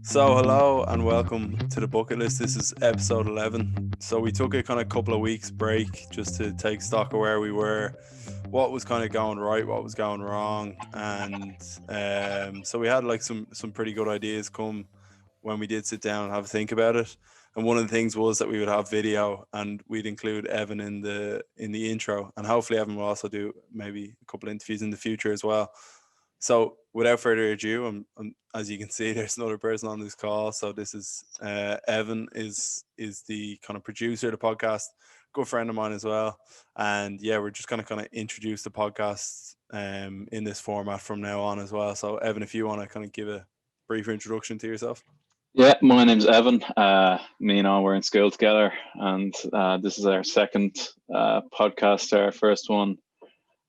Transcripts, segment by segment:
So hello and welcome to the bucket list. This is episode 11. So we took a kind of couple of weeks break just to take stock of where we were, what was kind of going right, what was going wrong, and so we had like some pretty good ideas come when we did sit down and have a think about it. And one of the things was that we would have video and we'd include Evan in the intro, and hopefully Evan will also do maybe a couple of interviews in the future as well. So without further ado, as you can see, there's another person on this call. So this is Evan is the kind of producer of the podcast, good friend of mine as well. And yeah, we're just kind of introduce the podcast in this format from now on as well. So Evan, if you want to kind of give a brief introduction to yourself. Yeah, my name's Evan. Me and I were in school together, and this is our second podcast. Our first one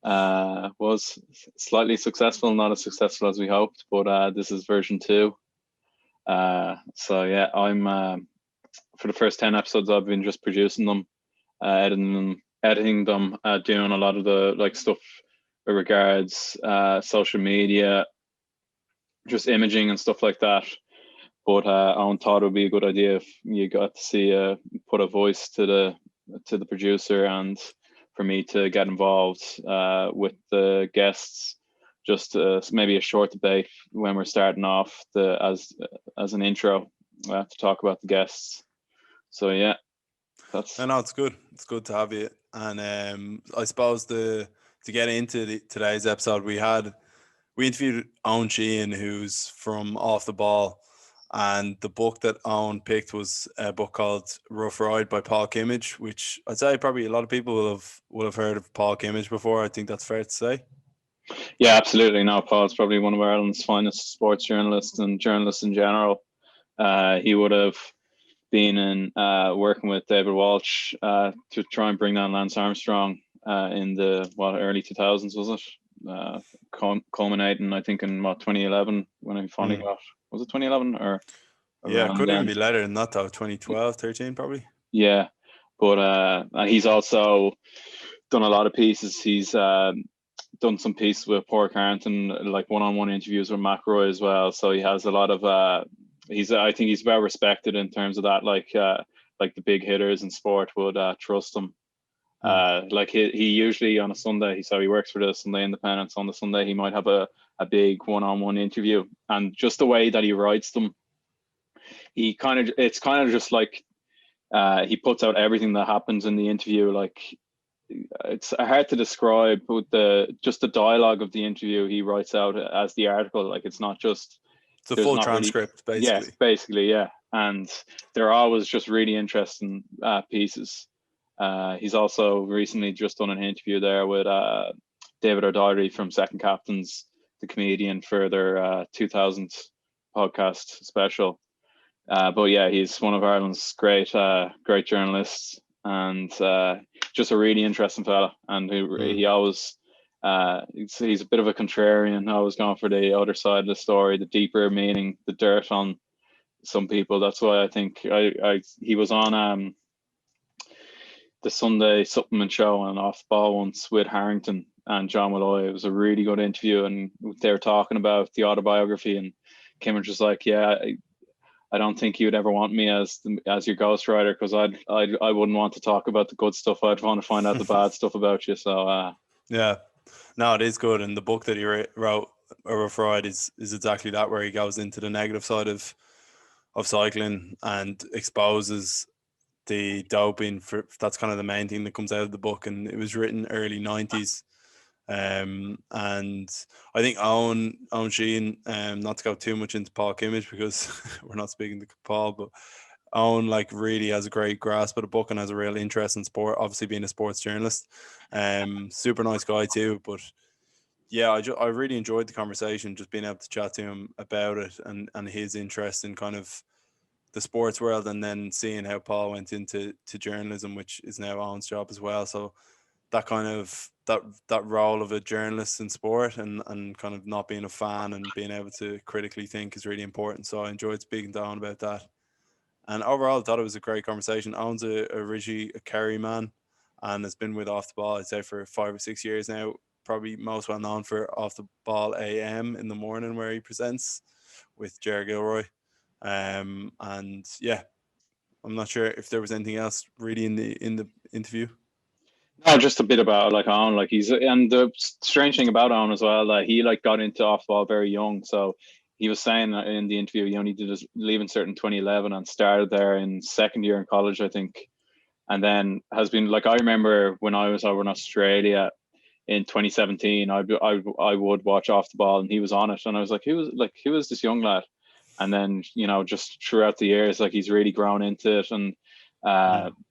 was slightly successful, not as successful as we hoped, but this is version 2. So yeah, I'm for the first 10 episodes, I've been just producing them, editing them, doing a lot of the stuff with regards social media, just imaging and stuff like that. But I thought it would be a good idea if you got to see put a voice to the producer, and for me to get involved with the guests, just maybe a short debate when we're starting off as an intro to talk about the guests. So yeah, that's. I know it's good. It's good to have you. And I suppose to get into today's episode, we interviewed Eoin Sheahan, who's from Off the Ball. And the book that Owen picked was a book called Rough Ride by Paul Kimmage, which I'd say probably a lot of people will have heard of Paul Kimmage before. I think that's fair to say. Yeah, absolutely. No, Paul's probably one of Ireland's finest sports journalists and journalists in general. He would have been in working with David Walsh to try and bring down Lance Armstrong in the early 2000s, was it? Culminating, I think, in 2011 when he finally got. Was it 2011 or? Yeah, it could even be later than that though. 2012, 13 probably. Yeah, but he's also done a lot of pieces. He's done some pieces with Paul Carrington, like one-on-one interviews with McElroy as well. So he has a lot of. I think he's well respected in terms of that. Like the big hitters in sport would trust him. Like he usually on a Sunday, so he works for the Sunday Independent. On the Sunday, he might have a big one-on-one interview, and just the way that he writes them, it's kind of just like he puts out everything that happens in the interview. Like it's hard to describe, but the dialogue of the interview he writes out as the article. Like it's not just. It's a full transcript, basically. Yeah, basically, yeah. And they're always just really interesting pieces. He's also recently just done an interview there with David O'Doherty from Second Captains, the comedian, for their 2000 podcast special. But yeah, he's one of Ireland's great journalists, and just a really interesting fella. And he always he's a bit of a contrarian, always going for the other side of the story, the deeper meaning, the dirt on some people. That's why I think he was on the Sunday supplement show on Off the Ball once with Harrington and John Malloy. It was a really good interview, and they were talking about the autobiography, and Kimmage was like, yeah, I don't think you'd ever want me as your ghostwriter, because I wouldn't want to talk about the good stuff. I'd want to find out the bad stuff about you. So yeah, no, it is good. And the book that he wrote, Rough Ride, is exactly that, where he goes into the negative side of cycling and exposes the doping. That's kind of the main thing that comes out of the book. And it was written early 90s. And I think Eoin Sheahan, not to go too much into Paul Kimmage because we're not speaking to Paul, but Eoin really has a great grasp of the book and has a real interest in sport, obviously being a sports journalist. Super nice guy too. But yeah, I really enjoyed the conversation, just being able to chat to him about it and his interest in kind of the sports world, and then seeing how Paul went into journalism, which is now Owen's job as well. So that kind of that role of a journalist in sport and kind of not being a fan and being able to critically think is really important. So I enjoyed speaking to Owen about that. And overall, I thought it was a great conversation. Owen's originally a Kerry man and has been with Off the Ball, I'd say, for 5 or 6 years now. Probably most well known for Off the Ball AM in the morning, where he presents with Ger Gilroy. And yeah, I'm not sure if there was anything else really in the interview. No, just a bit about like Owen, like he's, and the strange thing about Owen as well, that he like got into off ball very young. So he was saying in the interview he only did his leaving cert in 2011 and started there in second year in college, I think, and then has been like, I remember when I was over in Australia in 2017, I would watch Off the Ball and he was on it, and I was like, who was this young lad? And then, just throughout the years, like he's really grown into it, and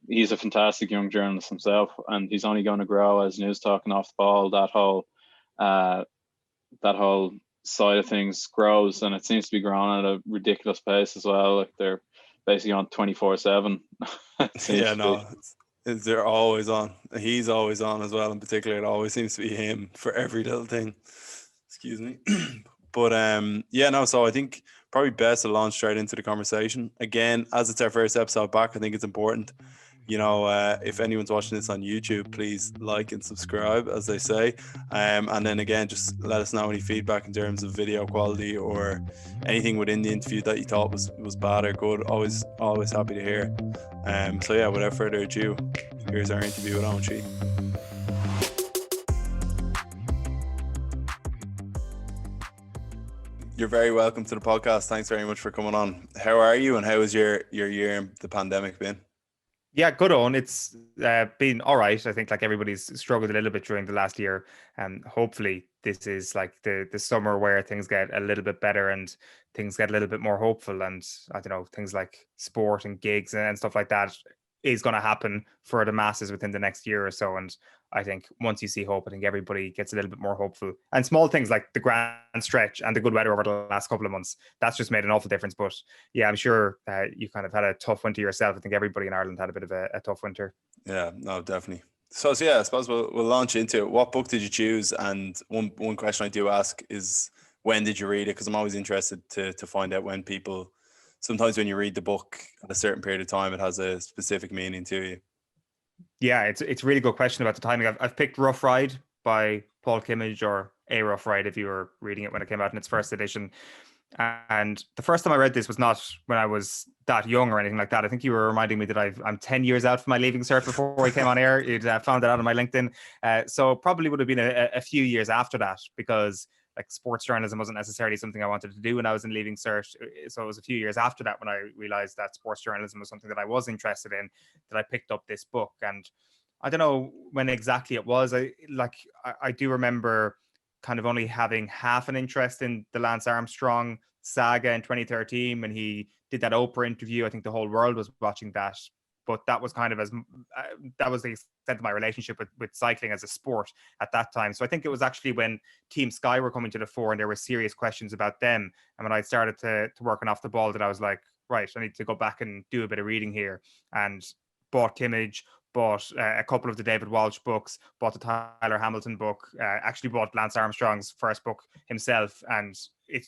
he's a fantastic young journalist himself, and he's only going to grow as News Talk and Off the Ball, that whole side of things grows, and it seems to be growing at a ridiculous pace as well. Like they're basically on 24/7. Yeah, no, they're always on. He's always on as well. In particular, it always seems to be him for every little thing. Excuse me. But yeah, no. So I think probably best to launch straight into the conversation. Again, as it's our first episode back, I think it's important. If anyone's watching this on YouTube, please like and subscribe, as they say. And then again, just let us know any feedback in terms of video quality or anything within the interview that you thought was bad or good. Always happy to hear. So yeah, without further ado, here's our interview with Eoin Sheahan. You're very welcome to the podcast. Thanks very much for coming on. How are you, and how has your year in the pandemic been? Yeah, good on. It's been all right. I think like everybody's struggled a little bit during the last year, and hopefully this is like the summer where things get a little bit better and things get a little bit more hopeful. And I don't know, things like sport and gigs and stuff like that is going to happen for the masses within the next year or so. And I think once you see hope, I think everybody gets a little bit more hopeful. And small things like the grand stretch and the good weather over the last couple of months, that's just made an awful difference. But yeah, I'm sure you kind of had a tough winter yourself. I think everybody in Ireland had a bit of a tough winter. Yeah, no, definitely. So yeah, I suppose we'll launch into it. What book did you choose? And one question I do ask is, when did you read it? Because I'm always interested to find out when people, sometimes when you read the book at a certain period of time, it has a specific meaning to you. Yeah, it's a really good question about the timing. I've picked Rough Ride by Paul Kimmage, or A Rough Ride if you were reading it when it came out in its first edition. And the first time I read this was not when I was that young or anything like that. I think you were reminding me that I'm 10 years out from my leaving cert before we came on air. You'd found that out on my LinkedIn. So probably would have been a few years after that, because like sports journalism wasn't necessarily something I wanted to do when I was in leaving cert. So it was a few years after that when I realized that sports journalism was something that I was interested in, that I picked up this book. And I don't know when exactly it was. I do remember kind of only having half an interest in the Lance Armstrong saga in 2013 when he did that Oprah interview. I think the whole world was watching that, but that was kind of that was the extent of my relationship with cycling as a sport at that time. So I think it was actually when Team Sky were coming to the fore and there were serious questions about them, and when I started to work on Off the Ball, that I was like, right, I need to go back and do a bit of reading here, and bought Kimmage, bought a couple of the David Walsh books, bought the Tyler Hamilton book, actually bought Lance Armstrong's first book himself, and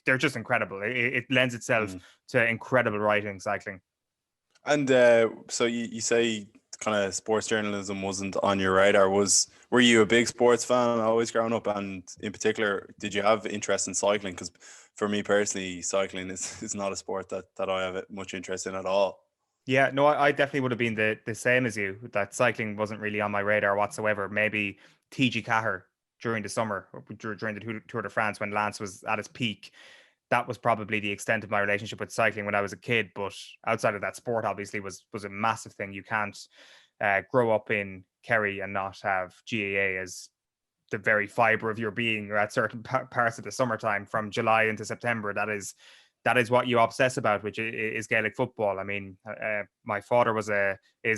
they're just incredible. It lends itself to incredible writing, cycling. And so you say kind of sports journalism wasn't on your radar. Were you a big sports fan always growing up? And in particular, did you have interest in cycling? Because for me personally, cycling is not a sport that I have much interest in at all. Yeah, no, I definitely would have been the same as you, that cycling wasn't really on my radar whatsoever. Maybe TG Cahir during the summer, or during the Tour de France when Lance was at his peak. That was probably the extent of my relationship with cycling when I was a kid. But outside of that, sport obviously was a massive thing. You can't grow up in Kerry and not have GAA as the very fiber of your being, or at certain parts of the summertime from July into September. That is what you obsess about, which is Gaelic football. I mean, my father is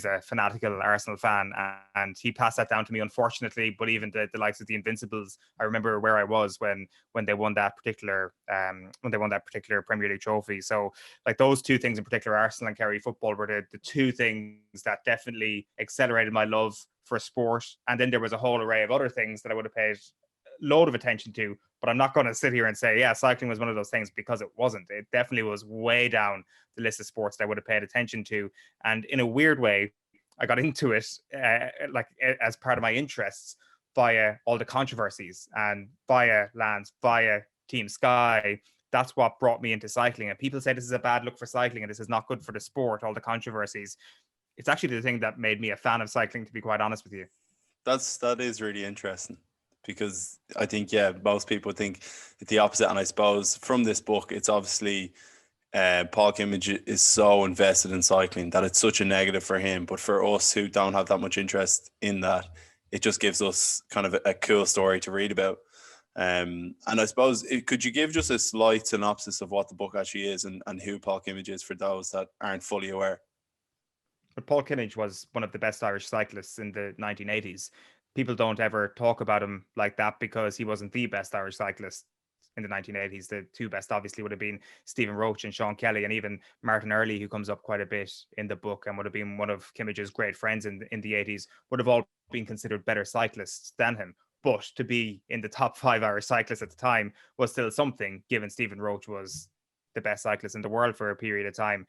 a fanatical Arsenal fan, and he passed that down to me, unfortunately. But even the likes of the Invincibles, I remember where I was when they won that particular Premier League trophy. So, like, those two things in particular, Arsenal and Kerry football, were the two things that definitely accelerated my love for sport. And then there was a whole array of other things that I would have paid load of attention to, but I'm not going to sit here and say, yeah, cycling was one of those things, because it wasn't. It definitely was way down the list of sports that I would have paid attention to. And in a weird way, I got into it as part of my interests via all the controversies, and via Lance, via Team Sky, that's what brought me into cycling. And people say this is a bad look for cycling and this is not good for the sport, all the controversies. It's actually the thing that made me a fan of cycling, to be quite honest with you. That is really interesting, because I think, yeah, most people think the opposite. And I suppose from this book, it's obviously Paul Kimmage is so invested in cycling that it's such a negative for him. But for us who don't have that much interest in that, it just gives us kind of a cool story to read about. And I suppose, could you give just a slight synopsis of what the book actually is, and who Paul Kimmage is for those that aren't fully aware? But Paul Kimmage was one of the best Irish cyclists in the 1980s. People don't ever talk about him like that because he wasn't the best Irish cyclist in the 1980s. The two best obviously would have been Stephen Roche and Sean Kelly, and even Martin Early, who comes up quite a bit in the book and would have been one of Kimmage's great friends in the 80s, would have all been considered better cyclists than him. But to be in the top 5 Irish cyclists at the time was still something, given Stephen Roche was the best cyclist in the world for a period of time.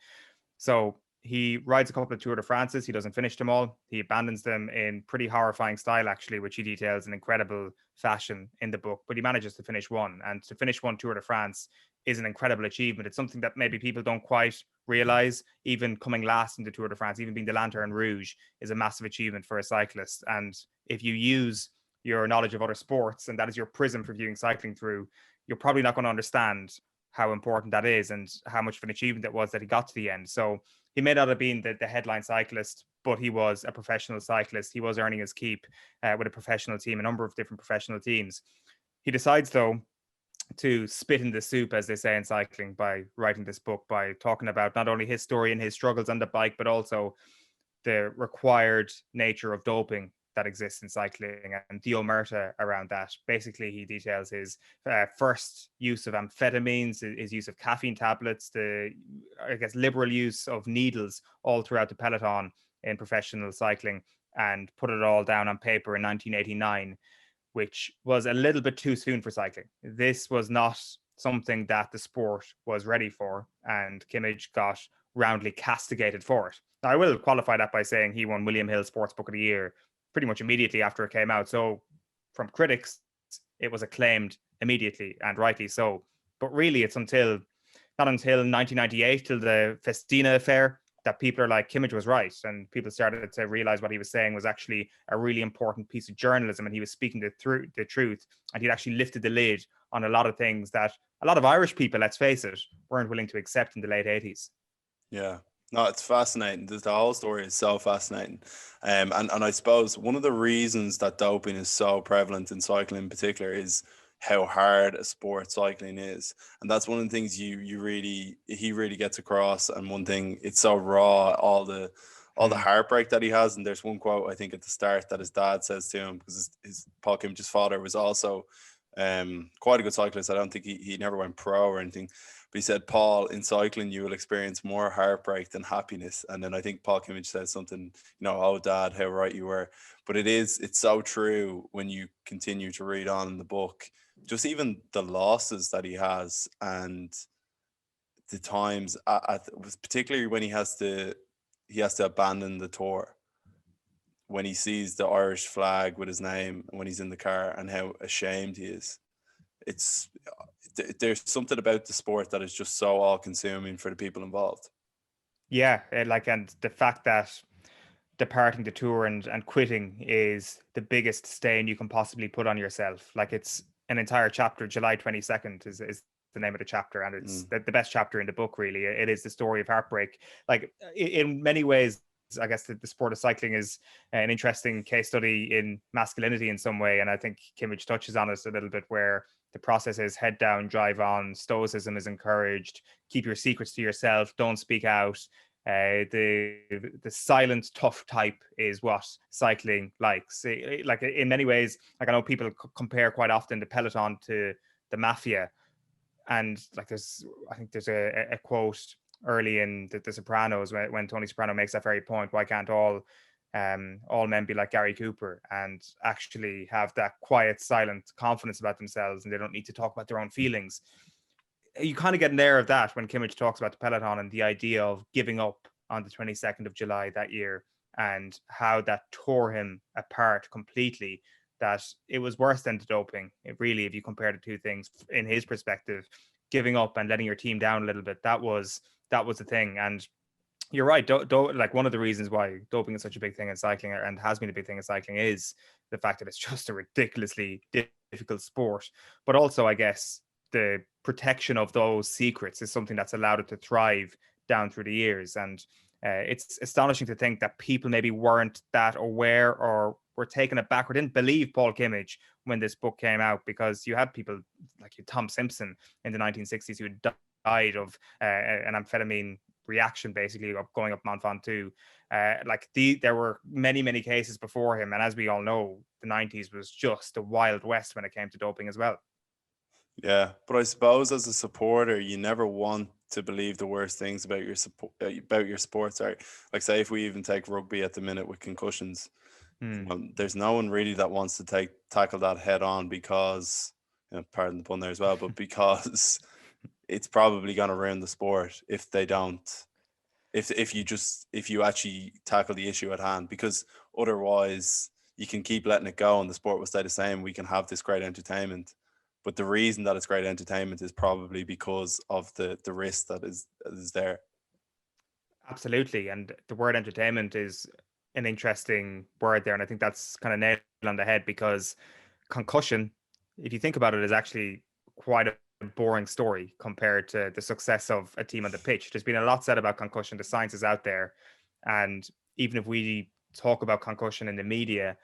So he rides a couple of Tour de France's. He doesn't finish them all. He abandons them in pretty horrifying style, actually, which he details in incredible fashion in the book. But he manages to finish one. And to finish one Tour de France is an incredible achievement. It's something that maybe people don't quite realize. Even coming last in the Tour de France, even being the Lanterne Rouge, is a massive achievement for a cyclist. And if you use your knowledge of other sports, and that is your prism for viewing cycling through, you're probably not going to understand how important that is and how much of an achievement it was that he got to the end. So he may not have been the headline cyclist, but he was a professional cyclist. He was earning his keep with a professional team, a number of different professional teams. He decides, though, to spit in the soup, as they say in cycling, by writing this book, by talking about not only his story and his struggles on the bike, but also the required nature of doping that exists in cycling and the omerta around that. Basically, he details his first use of amphetamines, his use of caffeine tablets, the, I guess, liberal use of needles all throughout the peloton in professional cycling, and put it all down on paper in 1989, which was a little bit too soon for cycling. This was not something that the sport was ready for, and Kimmage got roundly castigated for it. Now, I will qualify that by saying he won William Hill Sports Book of the Year pretty much immediately after it came out. So from critics, it was acclaimed immediately, and rightly so. But really, it's not until 1998, till the Festina affair, that people are like, Kimmage was right. And people started to realize what he was saying was actually a really important piece of journalism. And he was speaking the truth. And he'd actually lifted the lid on a lot of things that a lot of Irish people, let's face it, weren't willing to accept in the late 80s. Yeah. No, it's fascinating. The whole story is so fascinating. And I suppose one of the reasons that doping is so prevalent in cycling in particular is how hard a sport cycling is. And that's one of the things he really gets across. And one thing, it's so raw, all the heartbreak that he has. And there's one quote, I think, at the start that his dad says to him, because his Paul Kimmage's father was also quite a good cyclist. I don't think he never went pro or anything. But he said, Paul, in cycling, you will experience more heartbreak than happiness. And then I think Paul Kimmage says something, oh, Dad, how right you were. But it's so true when you continue to read on in the book, just even the losses that he has, and the times, particularly when he has to abandon the tour, when he sees the Irish flag with his name, when he's in the car, and how ashamed he is. There's something about the sport that is just so all-consuming for the people involved. Yeah, and the fact that departing the tour and quitting is the biggest stain you can possibly put on yourself. Like, it's an entire chapter. July 22nd is the name of the chapter, and it's the best chapter in the book, really. It is the story of heartbreak. Like, in many ways, I guess the sport of cycling is an interesting case study in masculinity in some way, and I think Kimmage touches on it a little bit, where the process is head down, drive on, stoicism is encouraged, keep your secrets to yourself, don't speak out. The silent, tough type is what cycling likes. Like, in many ways, like, I know people compare quite often the peloton to the mafia, and like I think there's a quote early in the Sopranos when Tony Soprano makes that very point: why can't all men be like Gary Cooper and actually have that quiet, silent confidence about themselves, and they don't need to talk about their own feelings? You kind of get an air of that when Kimmage talks about the peloton and the idea of giving up on the 22nd of July that year, and how that tore him apart completely, that it was worse than the doping. It really, if you compare the two things in his perspective, giving up and letting your team down a little bit. That was the thing. And you're right. Like one of the reasons why doping is such a big thing in cycling, and has been a big thing in cycling, is the fact that it's just a ridiculously difficult sport. But also, I guess, the protection of those secrets is something that's allowed it to thrive down through the years. And it's astonishing to think that people maybe weren't that aware, or were taken aback, or didn't believe Paul Kimmage when this book came out, because you had people like Tom Simpson in the 1960s who died of an amphetamine reaction, basically, of going up Mont Ventoux. There were many cases before him, and as we all know, the 90s was just the Wild West when it came to doping as well. Yeah, but I suppose as a supporter, you never want to believe the worst things about your sport. Sorry, like say if we even take rugby at the minute with concussions, there's no one really that wants to tackle that head on, because, pardon the pun there as well, but because it's probably going to ruin the sport if they don't. If you actually tackle the issue at hand, because otherwise you can keep letting it go and the sport will stay the same. We can have this great entertainment, but the reason that it's great entertainment is probably because of the risk that is there. Absolutely. And the word entertainment is an interesting word there. And I think that's kind of nailed on the head, because concussion, if you think about it, is actually quite a boring story compared to the success of a team on the pitch. There's been a lot said about concussion. The science is out there. And even if we talk about concussion in the media,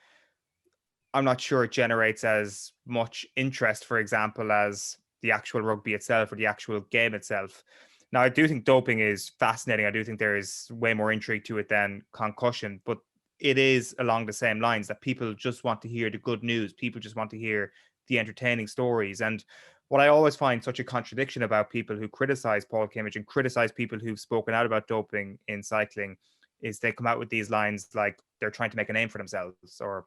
I'm not sure it generates as much interest, for example, as the actual rugby itself or the actual game itself. Now, I do think doping is fascinating. I do think there is way more intrigue to it than concussion, but it is along the same lines that people just want to hear the good news. People just want to hear the entertaining stories. And what I always find such a contradiction about people who criticize Paul Kimmage and criticize people who've spoken out about doping in cycling is they come out with these lines like they're trying to make a name for themselves, or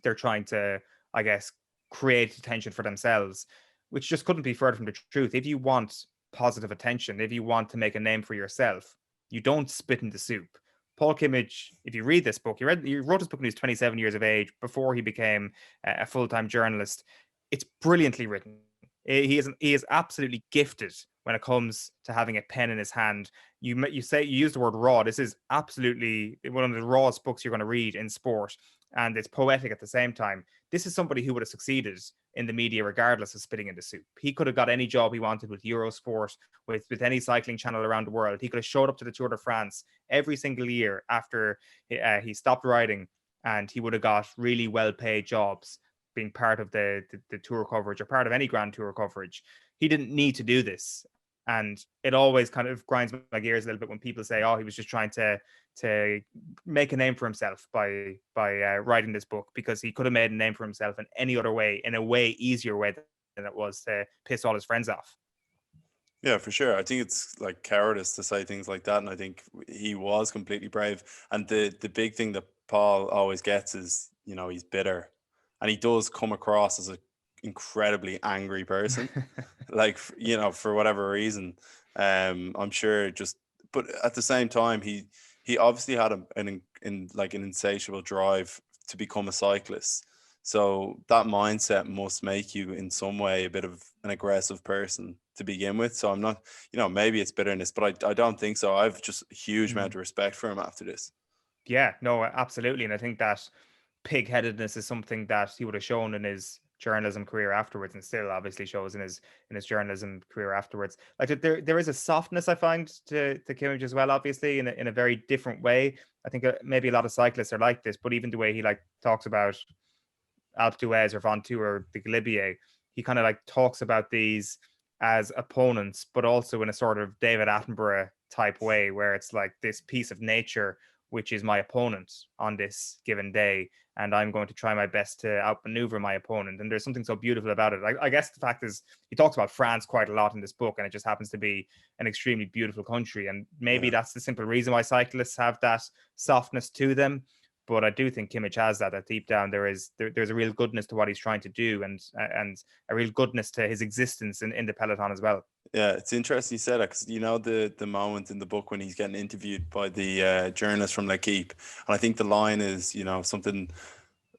they're trying to, I guess, create attention for themselves, which just couldn't be further from the truth. If you want positive attention, if you want to make a name for yourself, you don't spit in the soup. Paul Kimmage, if you read this book, he wrote this book when he was 27 years of age, before he became a full-time journalist. It's brilliantly written. He is absolutely gifted when it comes to having a pen in his hand. You use the word raw. This is absolutely one of the rawest books you're going to read in sport, and it's poetic at the same time. This is somebody who would have succeeded in the media regardless of spitting in the soup. He could have got any job he wanted with Eurosport, with any cycling channel around the world. He could have showed up to the Tour de France every single year after he stopped riding, and he would have got really well-paid jobs being part of the tour coverage, or part of any Grand Tour coverage. He didn't need to do this. And it always kind of grinds my gears a little bit when people say, oh, he was just trying to make a name for himself by writing this book, because he could have made a name for himself in any other way, in a way easier way than it was to piss all his friends off. Yeah, for sure. I think it's like cowardice to say things like that. And I think he was completely brave. And the big thing that Paul always gets is, he's bitter. And he does come across as an incredibly angry person, like, for whatever reason. I'm sure but at the same time, he obviously had an insatiable drive to become a cyclist. So that mindset must make you in some way a bit of an aggressive person to begin with. So I'm not, maybe it's bitterness, but I don't think so. I've just a huge amount of respect for him after this. Yeah, no, absolutely. And I think that pig-headedness is something that he would have shown in his journalism career afterwards, and still obviously shows in his journalism career afterwards. Like there is a softness, I find, to Kimmage as well, obviously in a very different way. I think maybe a lot of cyclists are like this, but even the way he talks about Alpe d'Huez or Ventoux or the Galibier, he kind of talks about these as opponents, but also in a sort of David Attenborough type way, where it's like this piece of nature which is my opponent on this given day, and I'm going to try my best to outmaneuver my opponent. And there's something so beautiful about it. I guess the fact is, he talks about France quite a lot in this book, and it just happens to be an extremely beautiful country. And maybe that's the simple reason why cyclists have that softness to them. But I do think Kimmage has that deep down there's a real goodness to what he's trying to do, and a real goodness to his existence in the peloton as well. Yeah, it's interesting you said that, because the moment in the book when he's getting interviewed by the journalist from L'Equipe, and I think the line is something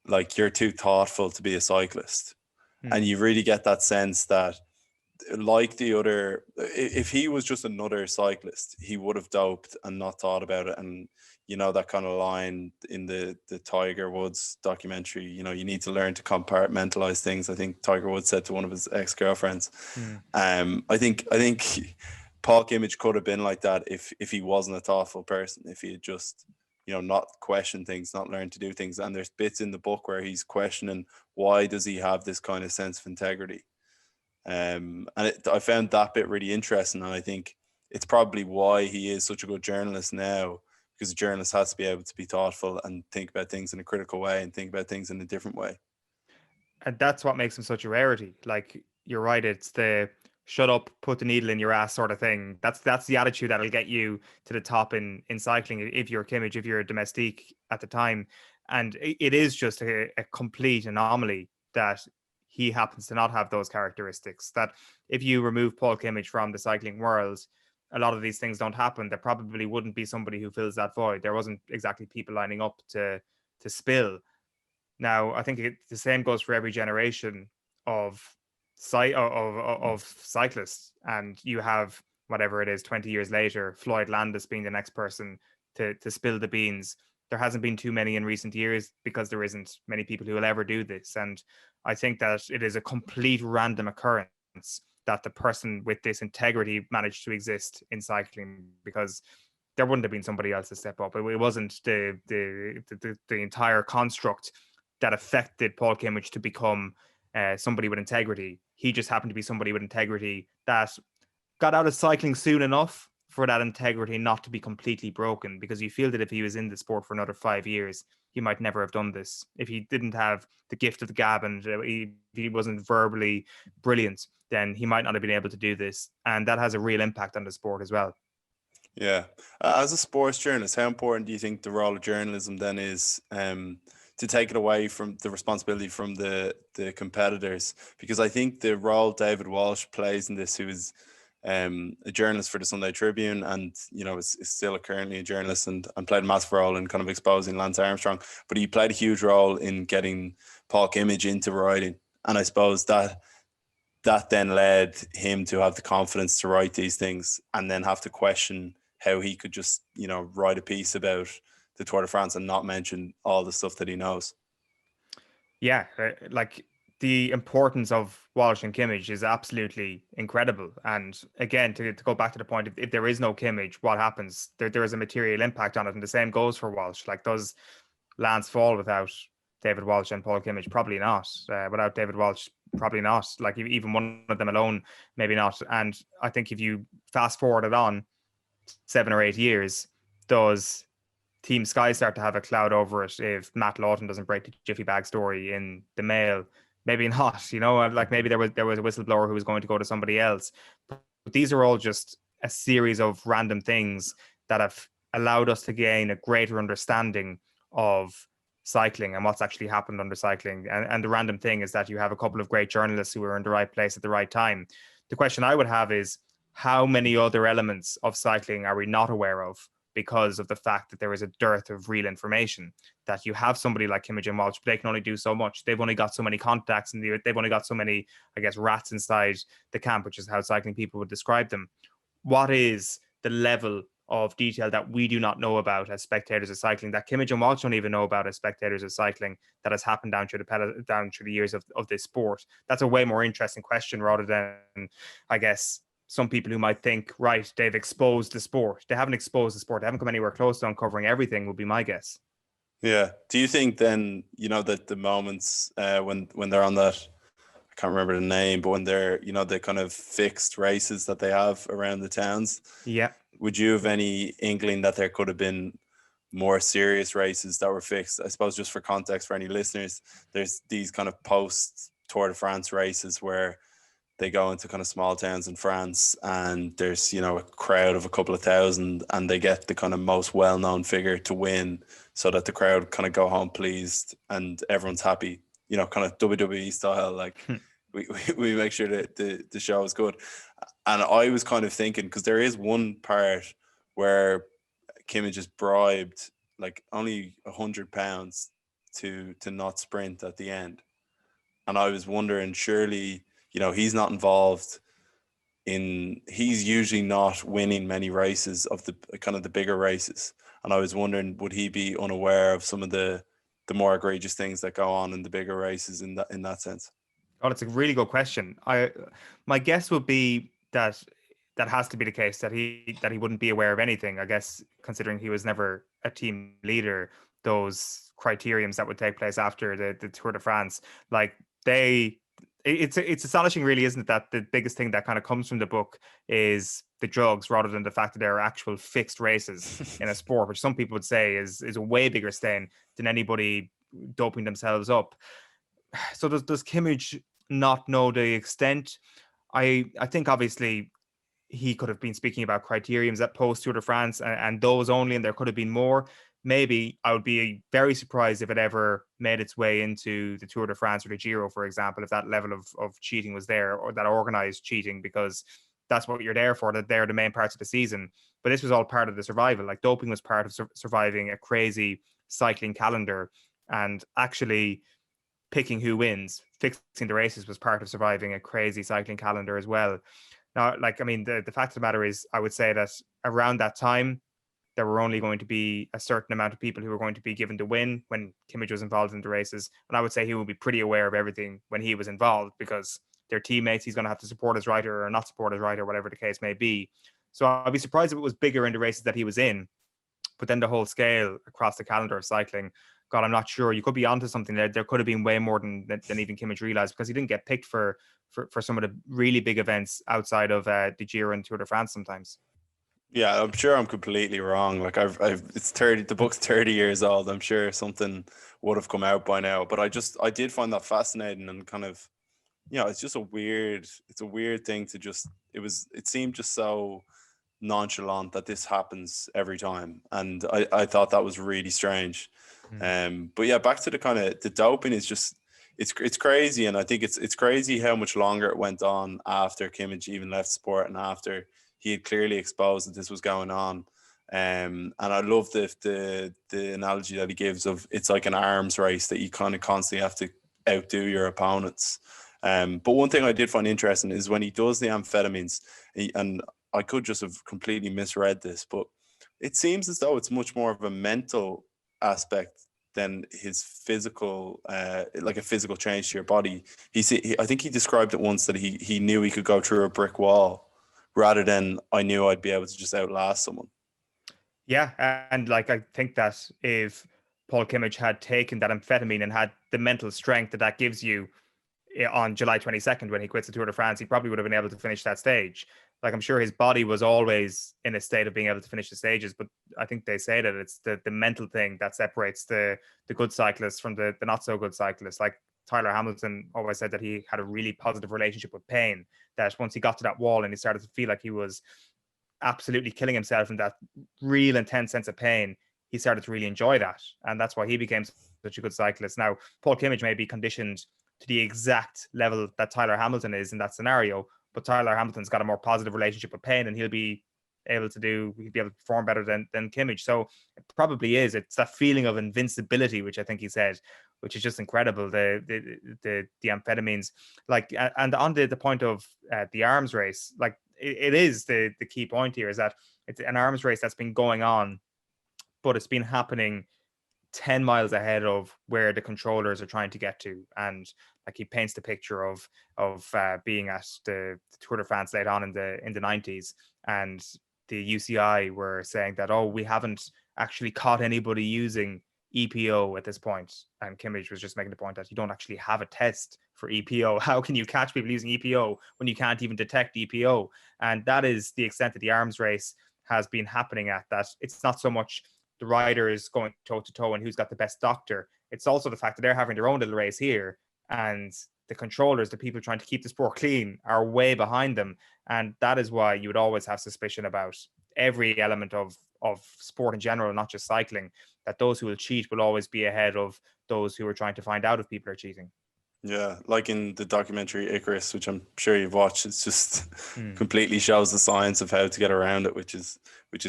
like, "You're too thoughtful to be a cyclist," and you really get that sense that like the other, if he was just another cyclist, he would have doped and not thought about it. And you know that kind of line in the Tiger Woods documentary, you know, you need to learn to compartmentalize things. I think Tiger Woods said to one of his ex-girlfriends. I think Paul Kimmage could have been like that if he wasn't a thoughtful person, if he had just, you know, not questioned things, not learned to do things. And there's bits in the book where he's questioning, why does he have this kind of sense of integrity? I found that bit really interesting, and I think it's probably why he is such a good journalist now, because a journalist has to be able to be thoughtful and think about things in a critical way and think about things in a different way. And that's what makes him such a rarity. Like, you're right, it's the shut up, put the needle in your ass sort of thing. That's the attitude that'll get you to the top in cycling, if you're Kimmage, if you're a domestique at the time. And it is just a complete anomaly that he happens to not have those characteristics. That if you remove Paul Kimmage from the cycling world, a lot of these things don't happen. There probably wouldn't be somebody who fills that void. There wasn't exactly people lining up to spill. Now, I think the same goes for every generation of cyclists, and you have, whatever it is, 20 years later, Floyd Landis being the next person to spill the beans. There hasn't been too many in recent years because there isn't many people who will ever do this. And I think that it is a complete random occurrence that the person with this integrity managed to exist in cycling, because there wouldn't have been somebody else to step up. It wasn't the entire construct that affected Paul Kimmage to become somebody with integrity. He just happened to be somebody with integrity that got out of cycling soon enough for that integrity not to be completely broken, because you feel that if he was in the sport for another 5 years, he might never have done this. If he didn't have the gift of the gab and he wasn't verbally brilliant, then he might not have been able to do this. And that has a real impact on the sport as well. Yeah. As a sports journalist, how important do you think the role of journalism then is, to take it away from the responsibility from the competitors? Because I think the role David Walsh plays in this, who is a journalist for the Sunday Tribune, and you know is still currently a journalist, and played a massive role in kind of exposing Lance Armstrong, but he played a huge role in getting Paul Kimmage into writing, and I suppose that then led him to have the confidence to write these things, and then have to question how he could just, you know, write a piece about the Tour de France and not mention all the stuff that he knows. Yeah, like the importance of Walsh and Kimmage is absolutely incredible. And again, to go back to the point, if there is no Kimmage, what happens? There is a material impact on it. And the same goes for Walsh. Like, does Lance fall without David Walsh and Paul Kimmage? Probably not. Without David Walsh, probably not. Like, even one of them alone, maybe not. And I think if you fast forward it on 7 or 8 years, does Team Sky start to have a cloud over it if Matt Lawton doesn't break the Jiffy Bag story in the Mail? Maybe not, you know, like maybe there was a whistleblower who was going to go to somebody else. But these are all just a series of random things that have allowed us to gain a greater understanding of cycling and what's actually happened under cycling. And the random thing is that you have a couple of great journalists who are in the right place at the right time. The question I would have is, how many other elements of cycling are we not aware of because of the fact that there is a dearth of real information? That you have somebody like Kimmage and Walsh, but they can only do so much. They've only got so many contacts, and they've only got so many, I guess, rats inside the camp, which is how cycling people would describe them. What is the level of detail that we do not know about as spectators of cycling, that Kimmage and Walsh don't even know about as spectators of cycling, that has happened down through the years of this sport? That's a way more interesting question, rather than, I guess, some people who might think, right, they've exposed the sport. They haven't exposed the sport. They haven't come anywhere close to uncovering everything, would be my guess. Yeah. Do you think then, you know, that the moments when they're on that, I can't remember the name, but when they're, you know, the kind of fixed races that they have around the towns, yeah, would you have any inkling that there could have been more serious races that were fixed? I suppose, just for context for any listeners, there's these kind of post Tour de France races where they go into kind of small towns in France, and there's, you know, a crowd of a couple of thousand, and they get the kind of most well-known figure to win, so that the crowd kind of go home pleased and everyone's happy, you know, kind of WWE style. Like we make sure that the show is good. And I was kind of thinking, because there is one part where Kimmage is bribed like only £100 to not sprint at the end. And I was wondering, surely, you know, he's not involved he's usually not winning many races of the kind of the bigger races. And I was wondering, would he be unaware of some of the more egregious things that go on in the bigger races in that sense? Oh, that's a really good question. My guess would be that has to be the case, that he wouldn't be aware of anything. I guess considering he was never a team leader, those criteriums that would take place after the Tour de France, like it's astonishing, really, isn't it, that the biggest thing that kind of comes from the book is the drugs rather than the fact that there are actual fixed races in a sport, which some people would say is a way bigger stain than anybody doping themselves up. So does Kimmage not know the extent? I think obviously he could have been speaking about criteriums at post Tour de France and those only, and there could have been more. Maybe I would be very surprised if it ever made its way into the Tour de France or the Giro, for example, if that level of cheating was there, or that organized cheating, because that's what you're there for, that they're the main parts of the season. But this was all part of the survival. Like, doping was part of surviving a crazy cycling calendar, and actually picking who wins, fixing the races, was part of surviving a crazy cycling calendar as well. Now, like, I mean, the fact of the matter is, I would say that around that time, there were only going to be a certain amount of people who were going to be given the win when Kimmage was involved in the races. And I would say he would be pretty aware of everything when he was involved, because they're teammates. He's going to have to support his rider or not support his rider, whatever the case may be. So I'd be surprised if it was bigger in the races that he was in. But then the whole scale across the calendar of cycling, God, I'm not sure. You could be onto something there. There could have been way more than even Kimmage realized, because he didn't get picked for some of the really big events outside of the Giro and Tour de France sometimes. Yeah, I'm sure I'm completely wrong. Like, it's 30. The book's 30 years old. I'm sure something would have come out by now. But I did find that fascinating, and kind of, it's just it's a weird thing to just. It seemed just so nonchalant that this happens every time, and I thought that was really strange. But yeah, back to the kind of the doping is just it's crazy, and I think it's crazy how much longer it went on after Kimmage even left sport, and after he had clearly exposed that this was going on. And I love the analogy that he gives of, it's like an arms race that you kind of constantly have to outdo your opponents. But one thing I did find interesting is when he does the amphetamines, and I could just have completely misread this, but it seems as though it's much more of a mental aspect than his physical, like a physical change to your body. I think he described it once that he knew he could go through a brick wall, rather than I knew I'd be able to just outlast someone. Yeah, and like, I think that if Paul Kimmage had taken that amphetamine and had the mental strength that gives you on July 22nd when he quits the Tour de France, he probably would have been able to finish that stage. Like, I'm sure his body was always in a state of being able to finish the stages, but I think they say that it's the mental thing that separates the good cyclists from the not so good cyclists. Like, Tyler Hamilton always said that he had a really positive relationship with pain, that once he got to that wall and he started to feel like he was absolutely killing himself in that real intense sense of pain, he started to really enjoy that. And that's why he became such a good cyclist. Now, Paul Kimmage may be conditioned to the exact level that Tyler Hamilton is in that scenario, but Tyler Hamilton's got a more positive relationship with pain, and he'll be able to perform better than Kimmage. So it probably is. It's that feeling of invincibility, which I think he said, which is just incredible. The amphetamines, like, and on the point of the arms race, like, it is the key point here, is that it's an arms race that's been going on, but it's been happening 10 miles ahead of where the controllers are trying to get to. And like, he paints the picture of being at the Tour de France late on in the 90s, and the UCI were saying that, oh, we haven't actually caught anybody using EPO at this point. And Kimmage was just making the point that you don't actually have a test for EPO. How can you catch people using EPO when you can't even detect EPO? And that is the extent that the arms race has been happening at. That it's not so much the rider is going toe to toe and who's got the best doctor. It's also the fact that they're having their own little race here, and the controllers, the people trying to keep the sport clean, are way behind them. And that is why you would always have suspicion about every element of sport in general, not just cycling, that those who will cheat will always be ahead of those who are trying to find out if people are cheating. Yeah, like in the documentary Icarus, which I'm sure you've watched, it's just completely shows the science of how to get around it, which is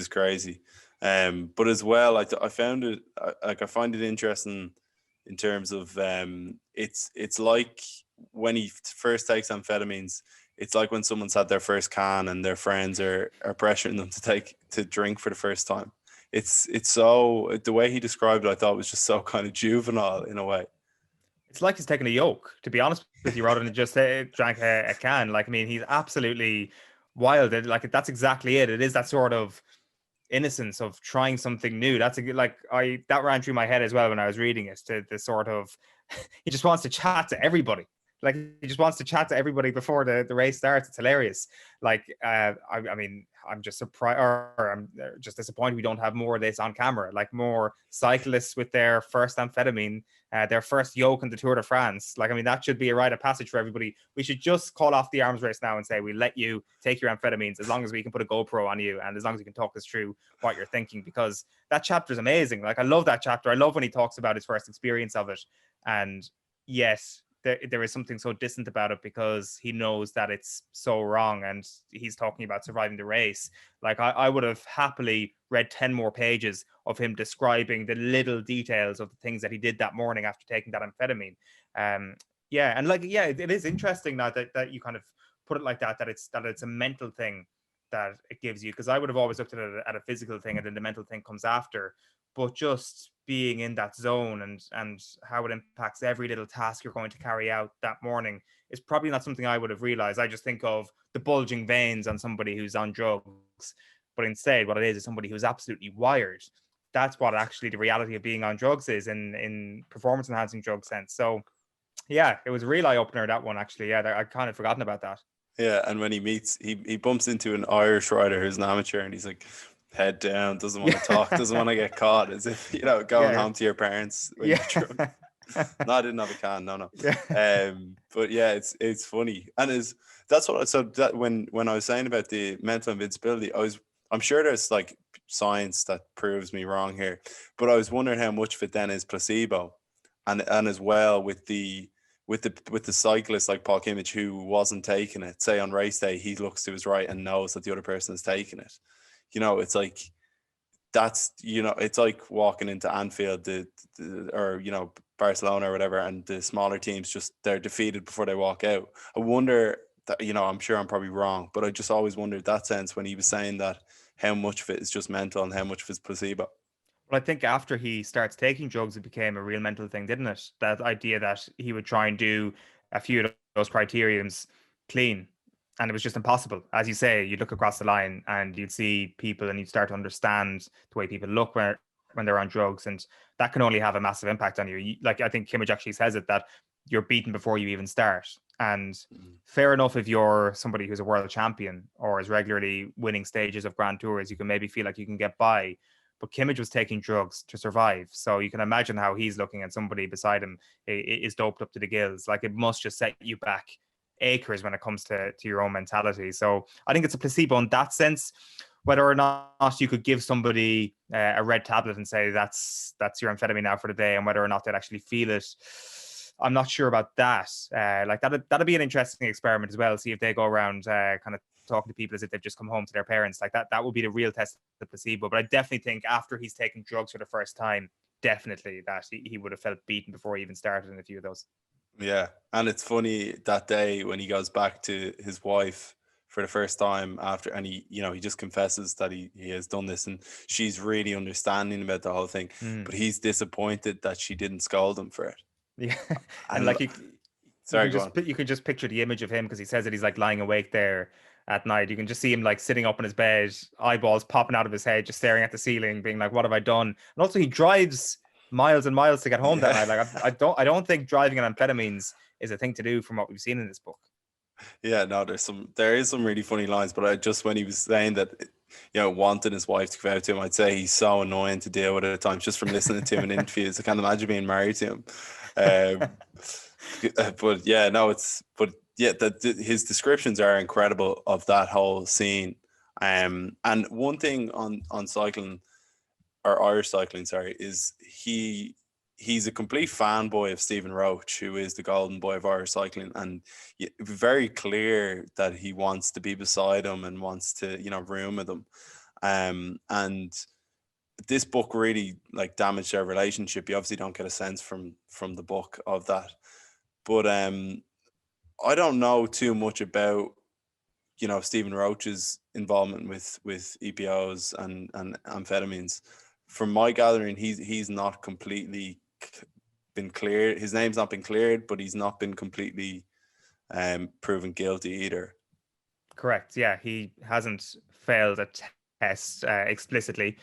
crazy. But as well, I found it, I find it interesting in terms of it's like when he first takes amphetamines, it's like when someone's had their first can and their friends are pressuring them to drink for the first time. It's so, the way he described it, I thought was just so kind of juvenile in a way. It's like he's taking a yoke, to be honest with you, rather than just drank a can. Like, I mean, he's absolutely wild. Like, that's exactly it. It is that sort of innocence of trying something new. That's that ran through my head as well when I was reading it. To the sort of, he just wants to chat to everybody. Like, he just wants to chat to everybody before the race starts. It's hilarious. Like, I mean, I'm just surprised, or I'm just disappointed we don't have more of this on camera. Like, more cyclists with their first amphetamine, their first yoke in the Tour de France. Like, I mean, that should be a rite of passage for everybody. We should just call off the arms race now and say, we let you take your amphetamines as long as we can put a GoPro on you and as long as you can talk us through what you're thinking, because that chapter is amazing. Like, I love that chapter. I love when he talks about his first experience of it. And yes, there is something so distant about it because he knows that it's so wrong, and he's talking about surviving the race. Like, I would have happily read 10 more pages of him describing the little details of the things that he did that morning after taking that amphetamine. Yeah, and like, yeah, it is interesting now that you kind of put it like that it's a mental thing that it gives you, because I would have always looked at it at a physical thing and then the mental thing comes after. But just being in that zone and how it impacts every little task you're going to carry out that morning is probably not something I would have realized. I just think of the bulging veins on somebody who's on drugs, but instead what it is somebody who's absolutely wired. That's what actually the reality of being on drugs is in performance enhancing drug sense. So yeah, it was a real eye opener, that one, actually. Yeah, I'd kind of forgotten about that. Yeah, and when he bumps into an Irish rider who's an amateur, and he's like, head down, doesn't want to talk, doesn't want to get caught, as if, going home to your parents when you're drunk. No, I didn't have a can. No. Yeah. But yeah, it's funny, and that's what. So that when I was saying about the mental invincibility, I'm sure there's like science that proves me wrong here, but I was wondering how much of it then is placebo, and as well with the cyclist like Paul Kimmage who wasn't taking it. Say on race day, he looks to his right and knows that the other person is taking it. It's like it's like walking into Anfield, or Barcelona or whatever, and the smaller teams just, they're defeated before they walk out. I wonder that, I'm sure I'm probably wrong, but I just always wondered that sense when he was saying that, how much of it is just mental and how much of it is placebo. Well, I think after he starts taking drugs, it became a real mental thing, didn't it? That idea that he would try and do a few of those criteriums clean. And it was just impossible. As you say, you look across the line and you'd see people and you'd start to understand the way people look when they're on drugs. And that can only have a massive impact on you. Like, I think Kimmage actually says it, that you're beaten before you even start. And fair enough, if you're somebody who's a world champion or is regularly winning stages of Grand Tours, you can maybe feel like you can get by. But Kimmage was taking drugs to survive. So you can imagine how he's looking at somebody beside him is doped up to the gills. Like, it must just set you back acres when it comes to your own mentality. So I think it's a placebo in that sense. Whether or not you could give somebody a red tablet and say that's your amphetamine now for the day, and whether or not they'd actually feel it, I'm not sure about that. Like, that'd be an interesting experiment as well. See if they go around kind of talking to people as if they've just come home to their parents. Like, that would be the real test of the placebo. But I definitely think after he's taken drugs for the first time, definitely that he would have felt beaten before he even started in a few of those. Yeah, and it's funny that day when he goes back to his wife for the first time after, and he just confesses that he has done this, and she's really understanding about the whole thing, but he's disappointed that she didn't scold him for it. Yeah, and like you can just picture the image of him, because he says that he's like lying awake there at night. You can just see him like sitting up in his bed, eyeballs popping out of his head, just staring at the ceiling, being like, "What have I done?" And also, he drives miles and miles to get home that night. Like, I don't think driving on amphetamines is a thing to do from what we've seen in this book. Yeah, no, there is some really funny lines, but I just, when he was saying that, wanting his wife to go out to him, I'd say he's so annoying to deal with at times just from listening to him in interviews. I can't imagine being married to him. But yeah, no, his descriptions are incredible of that whole scene. And one thing on cycling, or Irish cycling, sorry, is he's a complete fanboy of Stephen Roach, who is the golden boy of Irish cycling, and very clear that he wants to be beside him and wants to, room with him. And this book really like damaged their relationship. You obviously don't get a sense from the book of that, but I don't know too much about you know, Stephen Roach's involvement with EPOs and amphetamines. From my gathering, he's not completely been cleared. His name's not been cleared, but he's not been completely proven guilty either. Correct. Yeah, he hasn't failed a test explicitly.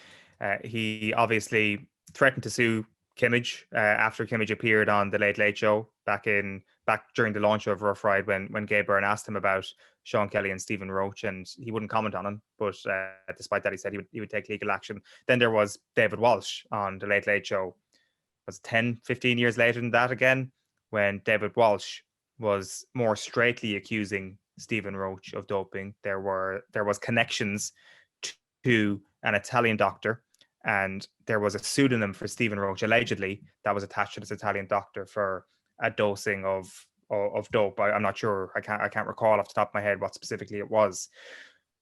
He obviously threatened to sue Kimmage after Kimmage appeared on the Late Late Show back during the launch of Rough Ride when Gabe Byrne asked him about Sean Kelly and Stephen Roach, and he wouldn't comment on him. But despite that, he said he would take legal action. Then there was David Walsh on the Late Late Show. It was 10, 15 years later than that again, when David Walsh was more straightly accusing Stephen Roach of doping. There was connections to an Italian doctor, and there was a pseudonym for Stephen Roach allegedly that was attached to this Italian doctor for a dosing of dope. I'm not sure. I can't recall off the top of my head what specifically it was.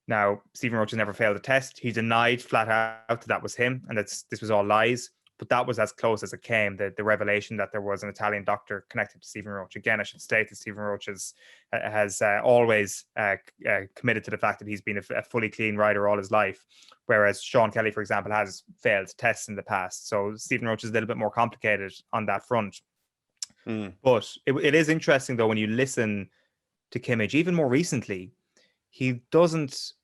Now, Stephen Roach has never failed a test. He denied flat out that was him, and this was all lies. But that was as close as it came, the revelation that there was an Italian doctor connected to Stephen Roach. Again, I should state that Stephen Roach has always committed to the fact that he's been a fully clean rider all his life, whereas Sean Kelly, for example, has failed tests in the past. So Stephen Roach is a little bit more complicated on that front. But it is interesting, though, when you listen to Kimmage, even more recently, he doesn't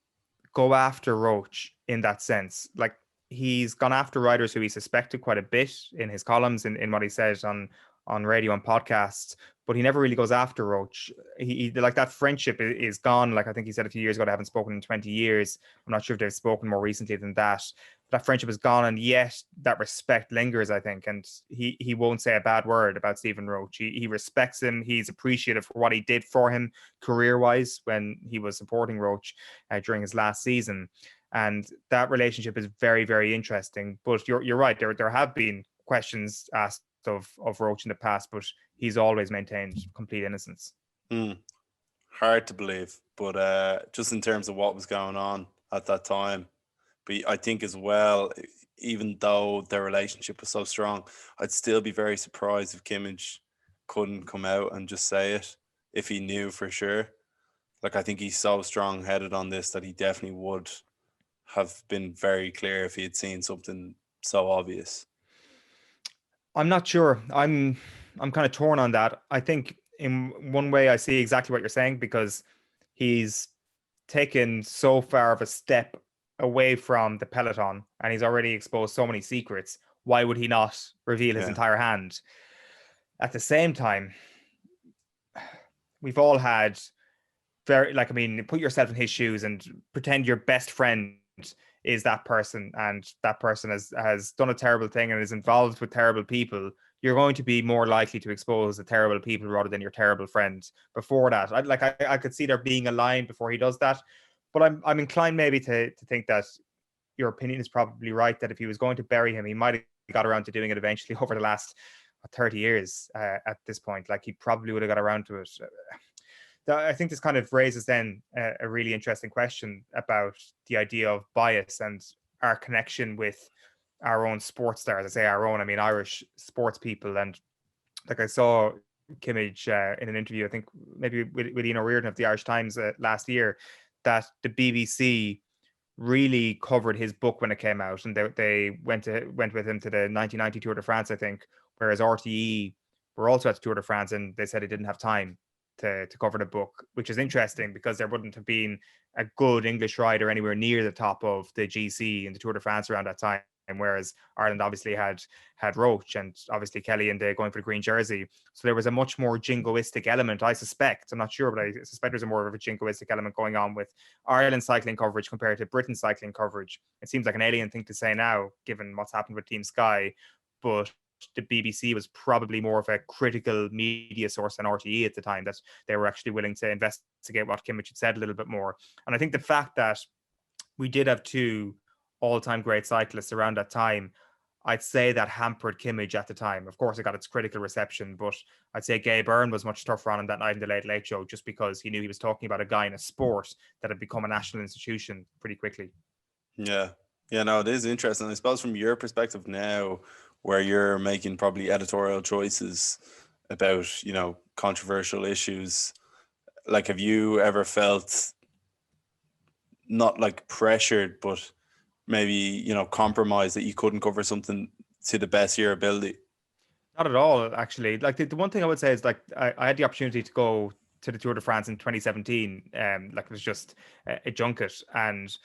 go after Roach in that sense. Like, he's gone after riders who he suspected quite a bit in his columns, in what he says on radio and podcasts, but he never really goes after Roach. He like, that friendship is gone. Like, I think he said a few years ago, they haven't spoken in 20 years. I'm not sure if they've spoken more recently than that. That friendship is gone, and yet that respect lingers, I think. And he won't say a bad word about Stephen Roach. He respects him. He's appreciative for what he did for him career-wise when he was supporting Roach during his last season. And that relationship is very, very interesting. But you're right. There have been questions asked of Roach in the past, but he's always maintained complete innocence. Hard to believe, but just in terms of what was going on at that time. But I think as well, even though their relationship was so strong, I'd still be very surprised if Kimmage couldn't come out and just say it if he knew for sure. Like, I think he's so strong-headed on this that he definitely would have been very clear if he had seen something so obvious. I'm not sure. I'm kind of torn on that. I think in one way I see exactly what you're saying, because he's taken so far of a step away from the peloton and he's already exposed so many secrets. Why would he not reveal his entire hand? At the same time, we've all had put yourself in his shoes and pretend your best friend is that person, and that person has done a terrible thing and is involved with terrible people. You're going to be more likely to expose the terrible people rather than your terrible friends. Before that, I could see there being a line before he does that, but I'm inclined maybe to think that your opinion is probably right, that if he was going to bury him, he might have got around to doing it eventually over the last 30 years at this point. Like, he probably would have got around to it. I think this kind of raises then a really interesting question about the idea of bias and our connection with our own sports stars. I say our own, I mean Irish sports people. And like, I saw Kimmage in an interview, I think maybe with Ian O'Riordan of the Irish Times last year, that the BBC really covered his book when it came out, and they went with him to the 1990 Tour de France, I think, whereas RTE were also at the Tour de France, and they said he didn't have time to cover the book, which is interesting because there wouldn't have been a good English rider anywhere near the top of the GC and the Tour de France around that time. Whereas Ireland obviously had Roach and obviously Kelly and going for the green jersey. So there was a much more jingoistic element, I suspect. I'm not sure, but I suspect there's a more of a jingoistic element going on with Ireland cycling coverage compared to Britain cycling coverage. It seems like an alien thing to say now, given what's happened with Team Sky, but the BBC was probably more of a critical media source than RTE at the time, that they were actually willing to investigate what Kimmage had said a little bit more. And I think the fact that we did have two all-time great cyclists around that time, I'd say that hampered Kimmage at the time. Of course, it got its critical reception, but I'd say Gabe Byrne was much tougher on him that night in the Late Late Show, just because he knew he was talking about a guy in a sport that had become a national institution pretty quickly. Yeah, no, it is interesting. I suppose from your perspective now, where you're making probably editorial choices about, controversial issues, like, have you ever felt not like pressured, but maybe, you know, compromised that you couldn't cover something to the best of your ability? Not at all, actually. Like the one thing I would say is like I had the opportunity to go to the Tour de France in 2017. Like it was just a junket, and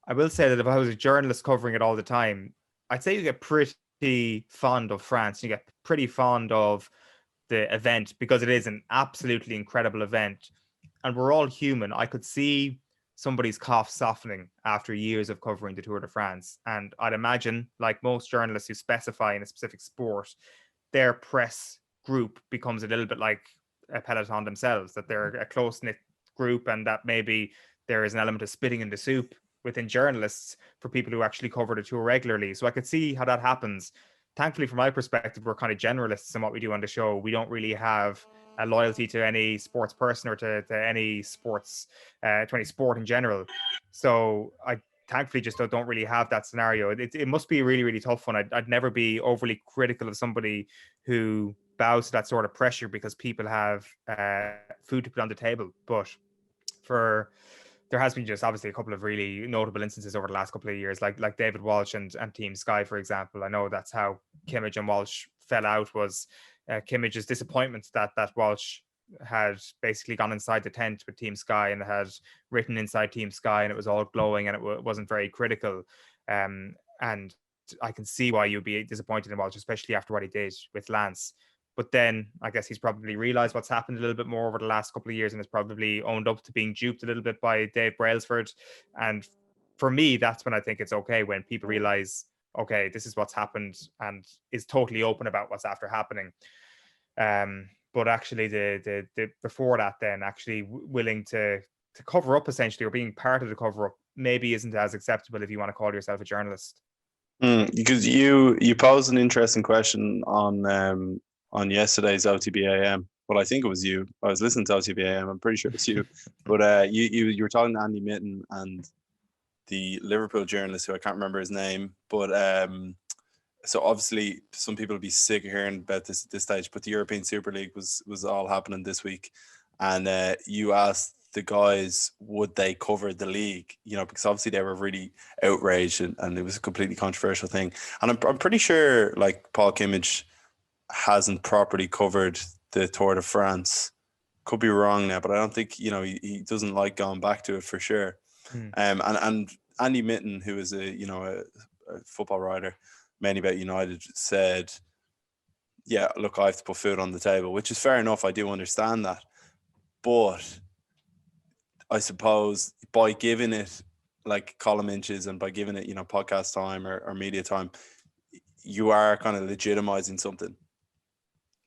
I will say that if I was a journalist covering it all the time, I'd say you get pretty fond of France. You get pretty fond of the event because it is an absolutely incredible event, and we're all human. I could see somebody's cough softening after years of covering the Tour de France, and I'd imagine, like most journalists who specify in a specific sport, their press group becomes a little bit like a peloton themselves, that they're a close-knit group, and that maybe there is an element of spitting in the soup within journalists for people who actually cover the tour regularly. So I could see how that happens. Thankfully, from my perspective, we're kind of generalists in what we do on the show. We don't really have a loyalty to any sports person or to any sports, to any sport in general. So I thankfully just don't really have that scenario. It must be a really, really tough one. I'd never be overly critical of somebody who bows to that sort of pressure because people have food to put on the table. But there has been just obviously a couple of really notable instances over the last couple of years, like David Walsh and Team Sky, for example. I know that's how Kimmage and Walsh fell out, was Kimmage's disappointment that Walsh had basically gone inside the tent with Team Sky and had written inside Team Sky, and it was all glowing and it wasn't very critical. And I can see why you'd be disappointed in Walsh, especially after what he did with Lance. But then I guess he's probably realized what's happened a little bit more over the last couple of years and has probably owned up to being duped a little bit by Dave Brailsford. And for me, that's when I think it's okay, when people realize, okay, this is what's happened, and is totally open about what's after happening. But actually the before that, then actually willing to cover up essentially, or being part of the cover up, maybe isn't as acceptable if you want to call yourself a journalist. Because you posed an interesting question on yesterday's OTBAM. Well, I think it was you. I was listening to OTBAM. I'm pretty sure it's you. But you were talking to Andy Mitten and the Liverpool journalist, who I can't remember his name. But so obviously some people will be sick of hearing about this at this stage, but the European Super League was all happening this week. And you asked the guys, would they cover the league? You know, because obviously they were really outraged, and it was a completely controversial thing. And I'm pretty sure, like, Paul Kimmage hasn't properly covered the Tour de France. Could be wrong now, but I don't think, you know, he doesn't like going back to it for sure. And Andy Mitten, who is a football writer, mainly about United, said, yeah, look, I have to put food on the table, which is fair enough. I do understand that. But I suppose by giving it like column inches and by giving it, you know, podcast time or media time, you are kind of legitimizing something.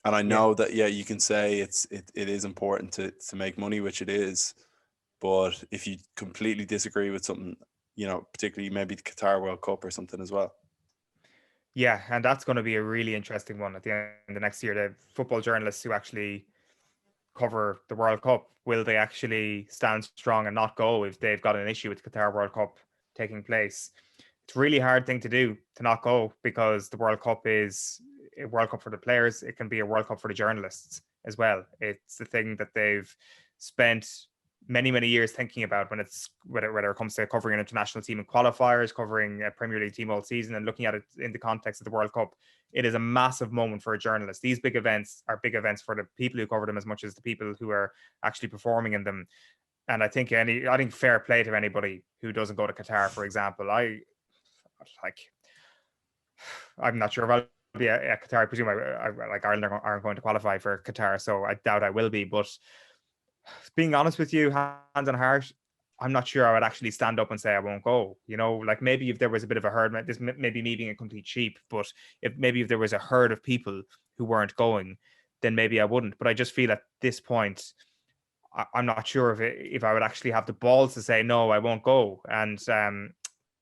And I know that, yeah, you can say it is important to make money, which it is. But if you completely disagree with something, you know, particularly maybe the Qatar World Cup or something as well. Yeah, and that's going to be a really interesting one at the end of the next year. The football journalists who actually cover the World Cup, will they actually stand strong and not go if they've got an issue with the Qatar World Cup taking place? It's a really hard thing to do, to not go, because the World Cup is a World Cup for the players. It can be a World Cup for the journalists as well. It's the thing that they've spent many, many years thinking about when it's whether it comes to covering an international team in qualifiers, covering a Premier League team all season, and looking at it in the context of the World Cup. It is a massive moment for a journalist. These big events are big events for the people who cover them as much as the people who are actually performing in them. And I think fair play to anybody who doesn't go to Qatar, for example. I'm not sure if I'll be at Qatar. I presume like Ireland aren't going to qualify for Qatar, so I doubt I will be. But being honest with you, hand on heart, I'm not sure I would actually stand up and say I won't go. You know, like maybe if there was a bit of a herd, this maybe me being a complete sheep, but if there was a herd of people who weren't going, then maybe I wouldn't. But I just feel at this point, I'm not sure if I would actually have the balls to say no, I won't go. And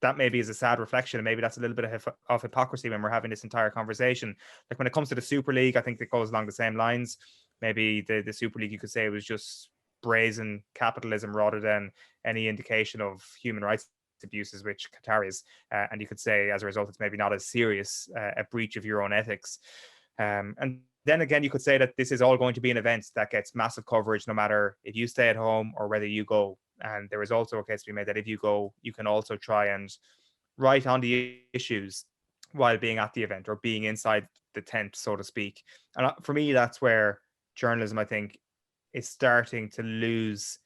that maybe is a sad reflection, and maybe that's a little bit of hypocrisy when we're having this entire conversation. Like when it comes to the Super League, I think it goes along the same lines. Maybe the Super League, you could say, it was just brazen capitalism rather than any indication of human rights abuses, which Qatar is. And you could say, as a result, it's maybe not as serious a breach of your own ethics. And then again, you could say that this is all going to be an event that gets massive coverage, no matter if you stay at home or whether you go. And there is also a case to be made that if you go, you can also try and write on the issues while being at the event or being inside the tent, so to speak. And for me, that's where journalism, I think, is starting to lose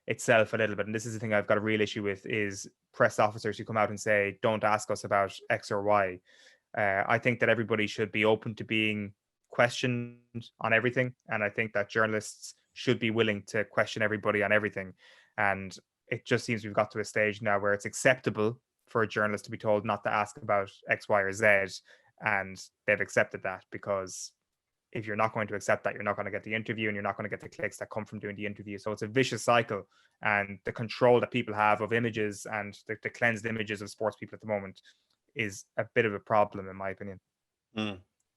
itself a little bit. And this is the thing I've got a real issue with, is press officers who come out and say, don't ask us about X or Y. I think that everybody should be open to being questioned on everything. And I think that journalists should be willing to question everybody on everything. And it just seems we've got to a stage now where it's acceptable for a journalist to be told not to ask about X, Y, or Z. And they've accepted that, because if you're not going to accept that, you're not going to get the interview, and you're not going to get the clicks that come from doing the interview. So it's a vicious cycle. And the control that people have of images and the cleansed images of sports people at the moment is a bit of a problem, in my opinion.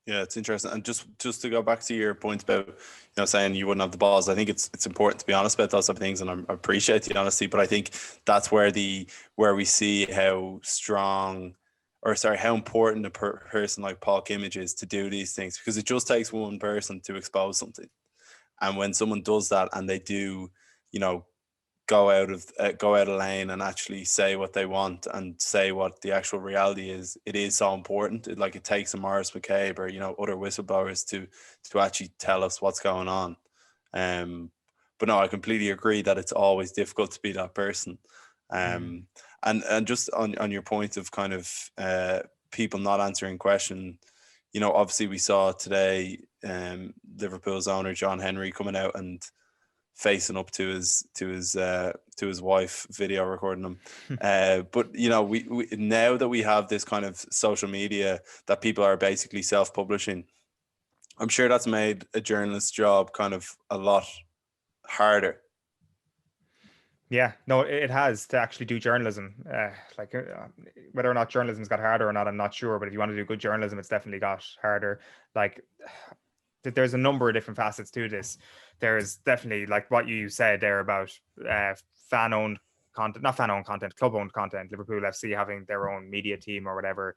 Yeah, it's interesting. And just to go back to your point about, saying you wouldn't have the balls, I think it's important to be honest about those type of things, and I appreciate the honesty. But I think that's where we see how important a person like Paul Kimmage is to do these things, because it just takes one person to expose something. And when someone does that and they do, go out of lane and actually say what they want and say what the actual reality is, it is so important. It takes a Maurice McCabe or other whistleblowers to actually tell us what's going on. But no, I completely agree that it's always difficult to be that person. And just on your point of kind of people not answering question, obviously we saw today Liverpool's owner John Henry coming out and facing up to his wife, video recording him. But we now that we have this kind of social media that people are basically self-publishing, I'm sure that's made a journalist's job kind of a lot harder. Yeah, no, it has, to actually do journalism. Whether or not journalism's got harder or not, I'm not sure. But if you want to do good journalism, it's definitely got harder. There's a number of different facets to this. There's definitely, like what you said there about fan-owned content, not fan-owned content, club-owned content, Liverpool FC having their own media team or whatever.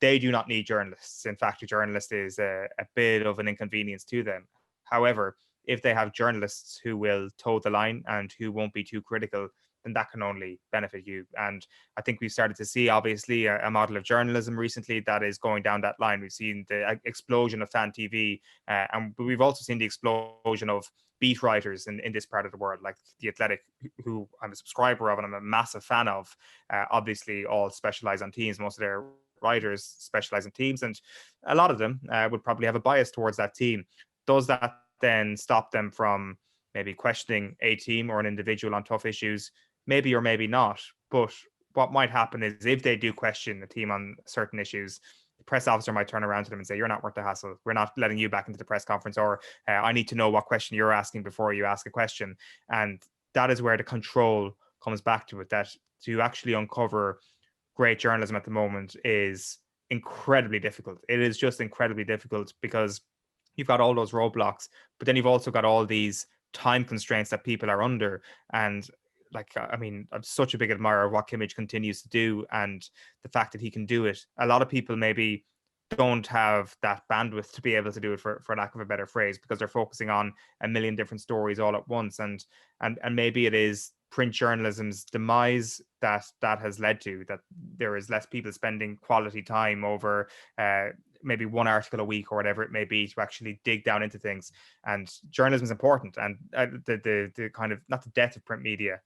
They do not need journalists. In fact, a journalist is a bit of an inconvenience to them. However, if they have journalists who will toe the line and who won't be too critical, then that can only benefit you. And I think we've started to see, obviously, a model of journalism recently that is going down that line. We've seen the explosion of fan TV, and we've also seen the explosion of beat writers in this part of the world, like The Athletic, who I'm a subscriber of and I'm a massive fan of. Obviously, all specialize on teams. Most of their writers specialize in teams, and a lot of them would probably have a bias towards that team. Does that then stop them from maybe questioning a team or an individual on tough issues? Maybe or maybe not. But what might happen is, if they do question the team on certain issues, the press officer might turn around to them and say, you're not worth the hassle. We're not letting you back into the press conference, or I need to know what question you're asking before you ask a question. And that is where the control comes back to it, that to actually uncover great journalism at the moment is incredibly difficult. It is just incredibly difficult, because you've got all those roadblocks, but then you've also got all these time constraints that people are under. And I'm such a big admirer of what Kimmage continues to do, and the fact that he can do it. A lot of people maybe don't have that bandwidth to be able to do it, for lack of a better phrase, because they're focusing on a million different stories all at once. And maybe it is print journalism's demise that has led to that. There is less people spending quality time over maybe one article a week or whatever it may be, to actually dig down into things. And journalism is important. And the kind of, not the death of print media,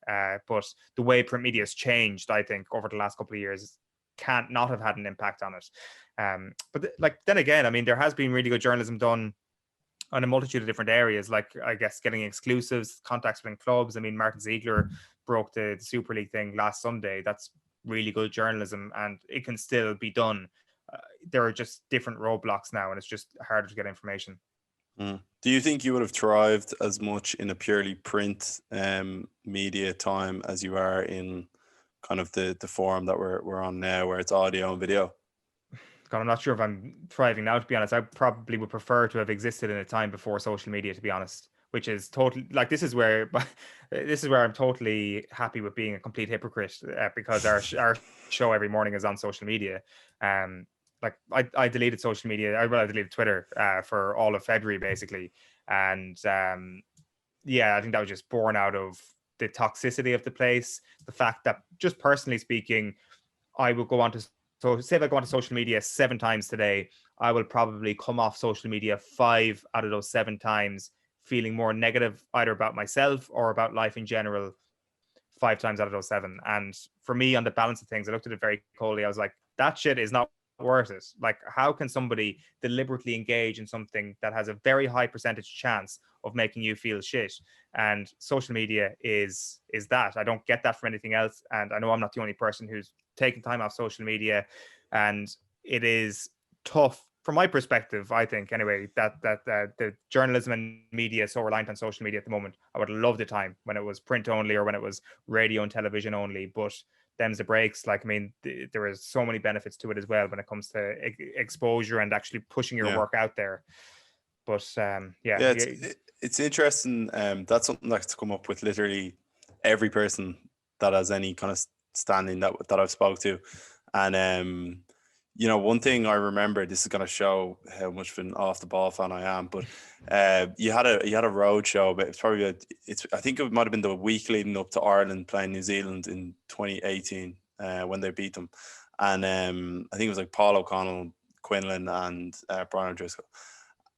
but the way print media has changed, I think, over the last couple of years, can't not have had an impact on it. But then again, there has been really good journalism done on a multitude of different areas, like, I guess, getting exclusives, contacts within clubs. Martin Ziegler broke the Super League thing last Sunday. That's really good journalism, and it can still be done. There are just different roadblocks now, and it's just harder to get information. Do you think you would have thrived as much in a purely print media time as you are in kind of the forum that we're on now, where it's audio and video? God, I'm not sure if I'm thriving now, to be honest. I probably would prefer to have existed in a time before social media, to be honest, which is totally, this is where I'm totally happy with being a complete hypocrite, because our show every morning is on social media. I deleted social media. I deleted Twitter for all of February, basically. And I think that was just born out of the toxicity of the place, the fact that just personally speaking, I will go on to, so say if I go onto social media 7 times today, I will probably come off social media 5 out of those 7 times feeling more negative either about myself or about life in general 5 times out of those 7. And for me, on the balance of things, I looked at it very coldly. I was like, that shit is not worth it. Like, how can somebody deliberately engage in something that has a very high percentage chance of making you feel shit? And social media is that. I don't get that from anything else. And I know I'm not the only person who's taken time off social media, and it is tough from my perspective, I think anyway, that the journalism and media is so reliant on social media at the moment. I would love the time when it was print only or when it was radio and television only, but them's the breaks. Like, I mean, there is so many benefits to it as well when it comes to exposure and actually pushing your work out there. But it's interesting. That's something that's come up with literally every person that has any kind of standing that I've spoke to. And you know, one thing I remember, this is going to show how much of an off the ball fan I am, but you had a road show, but it's probably I think it might have been the week leading up to Ireland playing New Zealand in 2018 when they beat them, and I think it was like Paul O'Connell, Quinlan, and Brian O'Driscoll,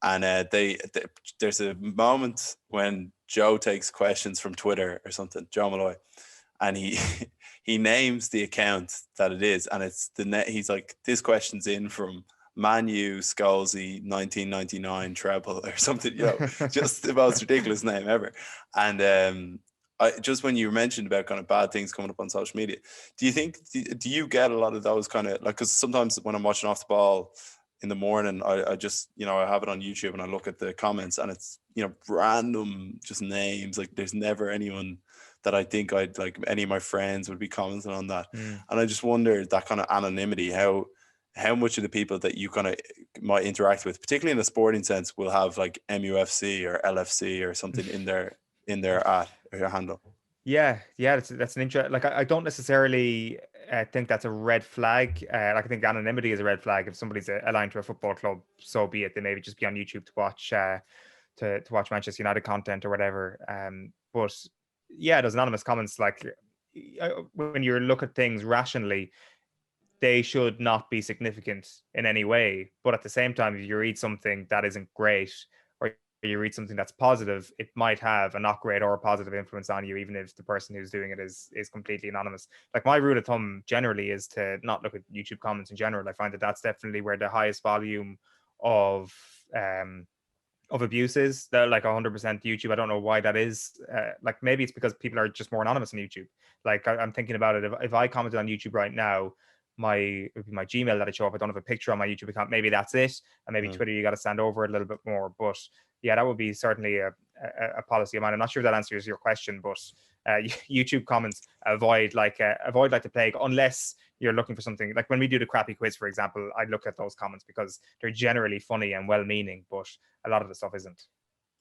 and there's a moment when Joe takes questions from Twitter or something, Joe Malloy, and he names the account that it is, and it's he's like, this question's in from Manu Scalzi 1999 treble or something, you know, just the most ridiculous name ever. And just when you mentioned about kind of bad things coming up on social media, do you get a lot of those kind of, like, because sometimes when I'm watching Off the Ball in the morning, I just, you know, I have it on YouTube and I look at the comments and it's, you know, random just names, like there's never anyone that I think I'd like any of my friends would be commenting on that. And I just wonder that kind of anonymity, how much of the people that you kind of might interact with, particularly in a sporting sense, will have like MUFC or LFC or something in their at or your handle. Yeah, that's an interest. Like, I don't necessarily think that's a red flag. Like, I think anonymity is a red flag. If somebody's aligned to a football club, so be it. They maybe just be on YouTube to watch to watch Manchester United content or whatever. But yeah, those anonymous comments, like, when you look at things rationally, they should not be significant in any way. But at the same time, if you read something that isn't great, or you read something that's positive, it might have a not great or a positive influence on you, even if the person who's doing it is completely anonymous. Like, my rule of thumb generally is to not look at YouTube comments in general. I find that that's definitely where the highest volume of abuses. They're like 100% YouTube. I don't know why that is. Like, maybe it's because people are just more anonymous on YouTube. Like, I'm thinking about it. If I commented on YouTube right now, it would be my Gmail that I show up. I don't have a picture on my YouTube account. Maybe that's it. And maybe Twitter, you got to stand over it a little bit more. But yeah, that would be certainly a policy of mine. I'm not sure if that answers your question, but YouTube comments, avoid like the plague, unless you're looking for something. Like, when we do the crappy quiz, for example, I look at those comments because they're generally funny and well-meaning, but a lot of the stuff isn't.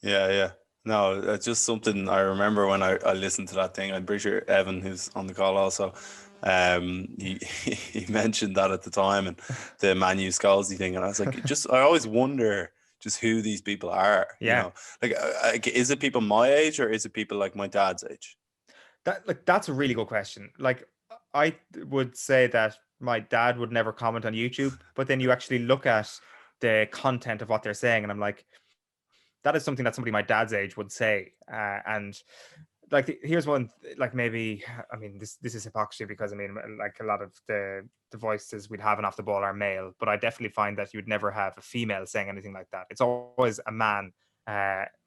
Yeah. No, it's just something I remember when I listened to that thing. I'm pretty sure Evan, who's on the call also, he mentioned that at the time, and the Manu Scalzi thing, and I was like, I always wonder just who these people are. Yeah. You know, like, is it people my age or is it people like my dad's age? That's a really good question. Like, I would say that my dad would never comment on YouTube, but then you actually look at the content of what they're saying, and I'm like, that is something that somebody my dad's age would say. And like, here's one, like, maybe, I mean, this is hypocrisy, because I mean, like, a lot of the voices we'd have in Off the Ball are male, but I definitely find that you'd never have a female saying anything like that. It's always a man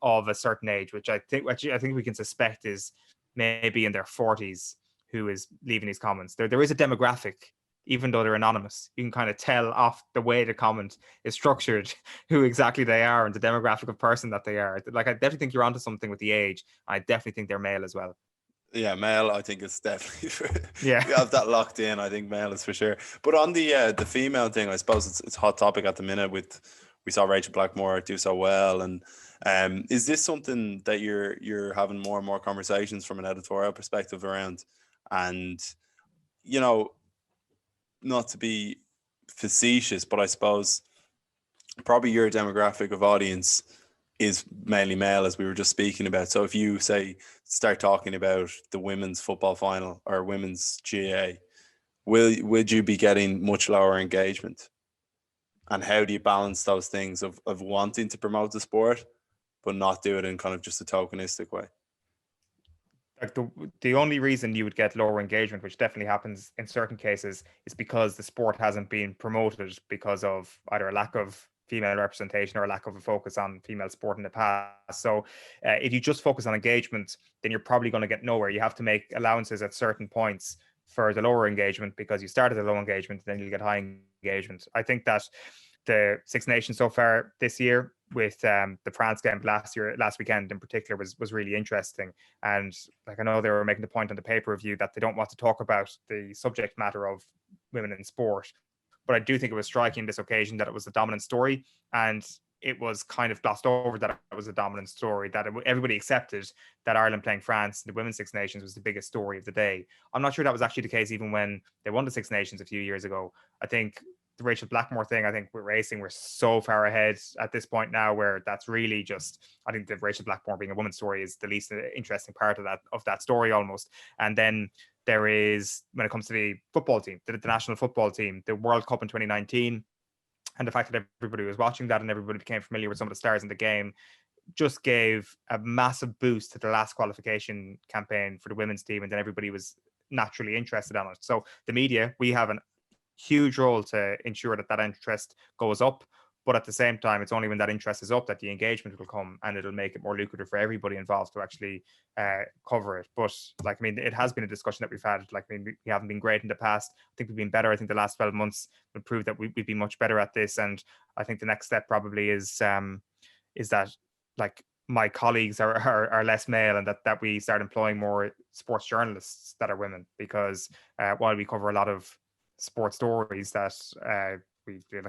of a certain age, which I think we can suspect is maybe in their 40s, who is leaving these comments. There is a demographic, even though they're anonymous. You can kind of tell off the way the comment is structured who exactly they are and the demographic of person that they are. Like, I definitely think you're onto something with the age. I definitely think they're male as well. Yeah, male, I think it's definitely Yeah. You have that locked in. I think male is for sure. But on the female thing, I suppose it's a hot topic at the minute. We saw Rachel Blackmore do so well, and is this something that you're having more and more conversations from an editorial perspective around? And, you know, not to be facetious, but I suppose probably your demographic of audience is mainly male, as we were just speaking about. So if you say start talking about the women's football final or women's GA, would you be getting much lower engagement? And how do you balance those things of wanting to promote the sport but not do it in kind of just a tokenistic way? Like the only reason you would get lower engagement, which definitely happens in certain cases, is because the sport hasn't been promoted because of either a lack of female representation or a lack of a focus on female sport in the past. So if you just focus on engagement, then you're probably going to get nowhere. You have to make allowances at certain points for the lower engagement, because you started at low engagement, then you'll get high engagement. I think that the Six Nations so far this year, with the France game last weekend in particular, was really interesting. And like, I know they were making the point on the pay-per-view that they don't want to talk about the subject matter of women in sport, but I do think it was striking this occasion that it was a dominant story, and it was kind of glossed over that it was a dominant story, that everybody accepted that Ireland playing France in the Women's Six Nations was the biggest story of the day. I'm not sure that was actually the case even when they won the Six Nations a few years ago. I think the Rachel Blackmore thing, I think with racing, we're so far ahead at this point now where that's really just, I think the Rachel Blackmore being a woman's story is the least interesting part of that story almost. And then there is, when it comes to the football team, the national football team, the World Cup in 2019, and the fact that everybody was watching that and everybody became familiar with some of the stars in the game, just gave a massive boost to the last qualification campaign for the women's team, and then everybody was naturally interested in it. So the media, we have a huge role to ensure that that interest goes up. But at the same time, it's only when that interest is up that the engagement will come, and it'll make it more lucrative for everybody involved to actually cover it. But like, I mean, it has been a discussion that we've had. Like, I mean, we haven't been great in the past. I think we've been better. I think the last 12 months will prove that we've been much better at this. And I think the next step probably is that, like, my colleagues are less male, and that we start employing more sports journalists that are women, because while we cover a lot of sports stories that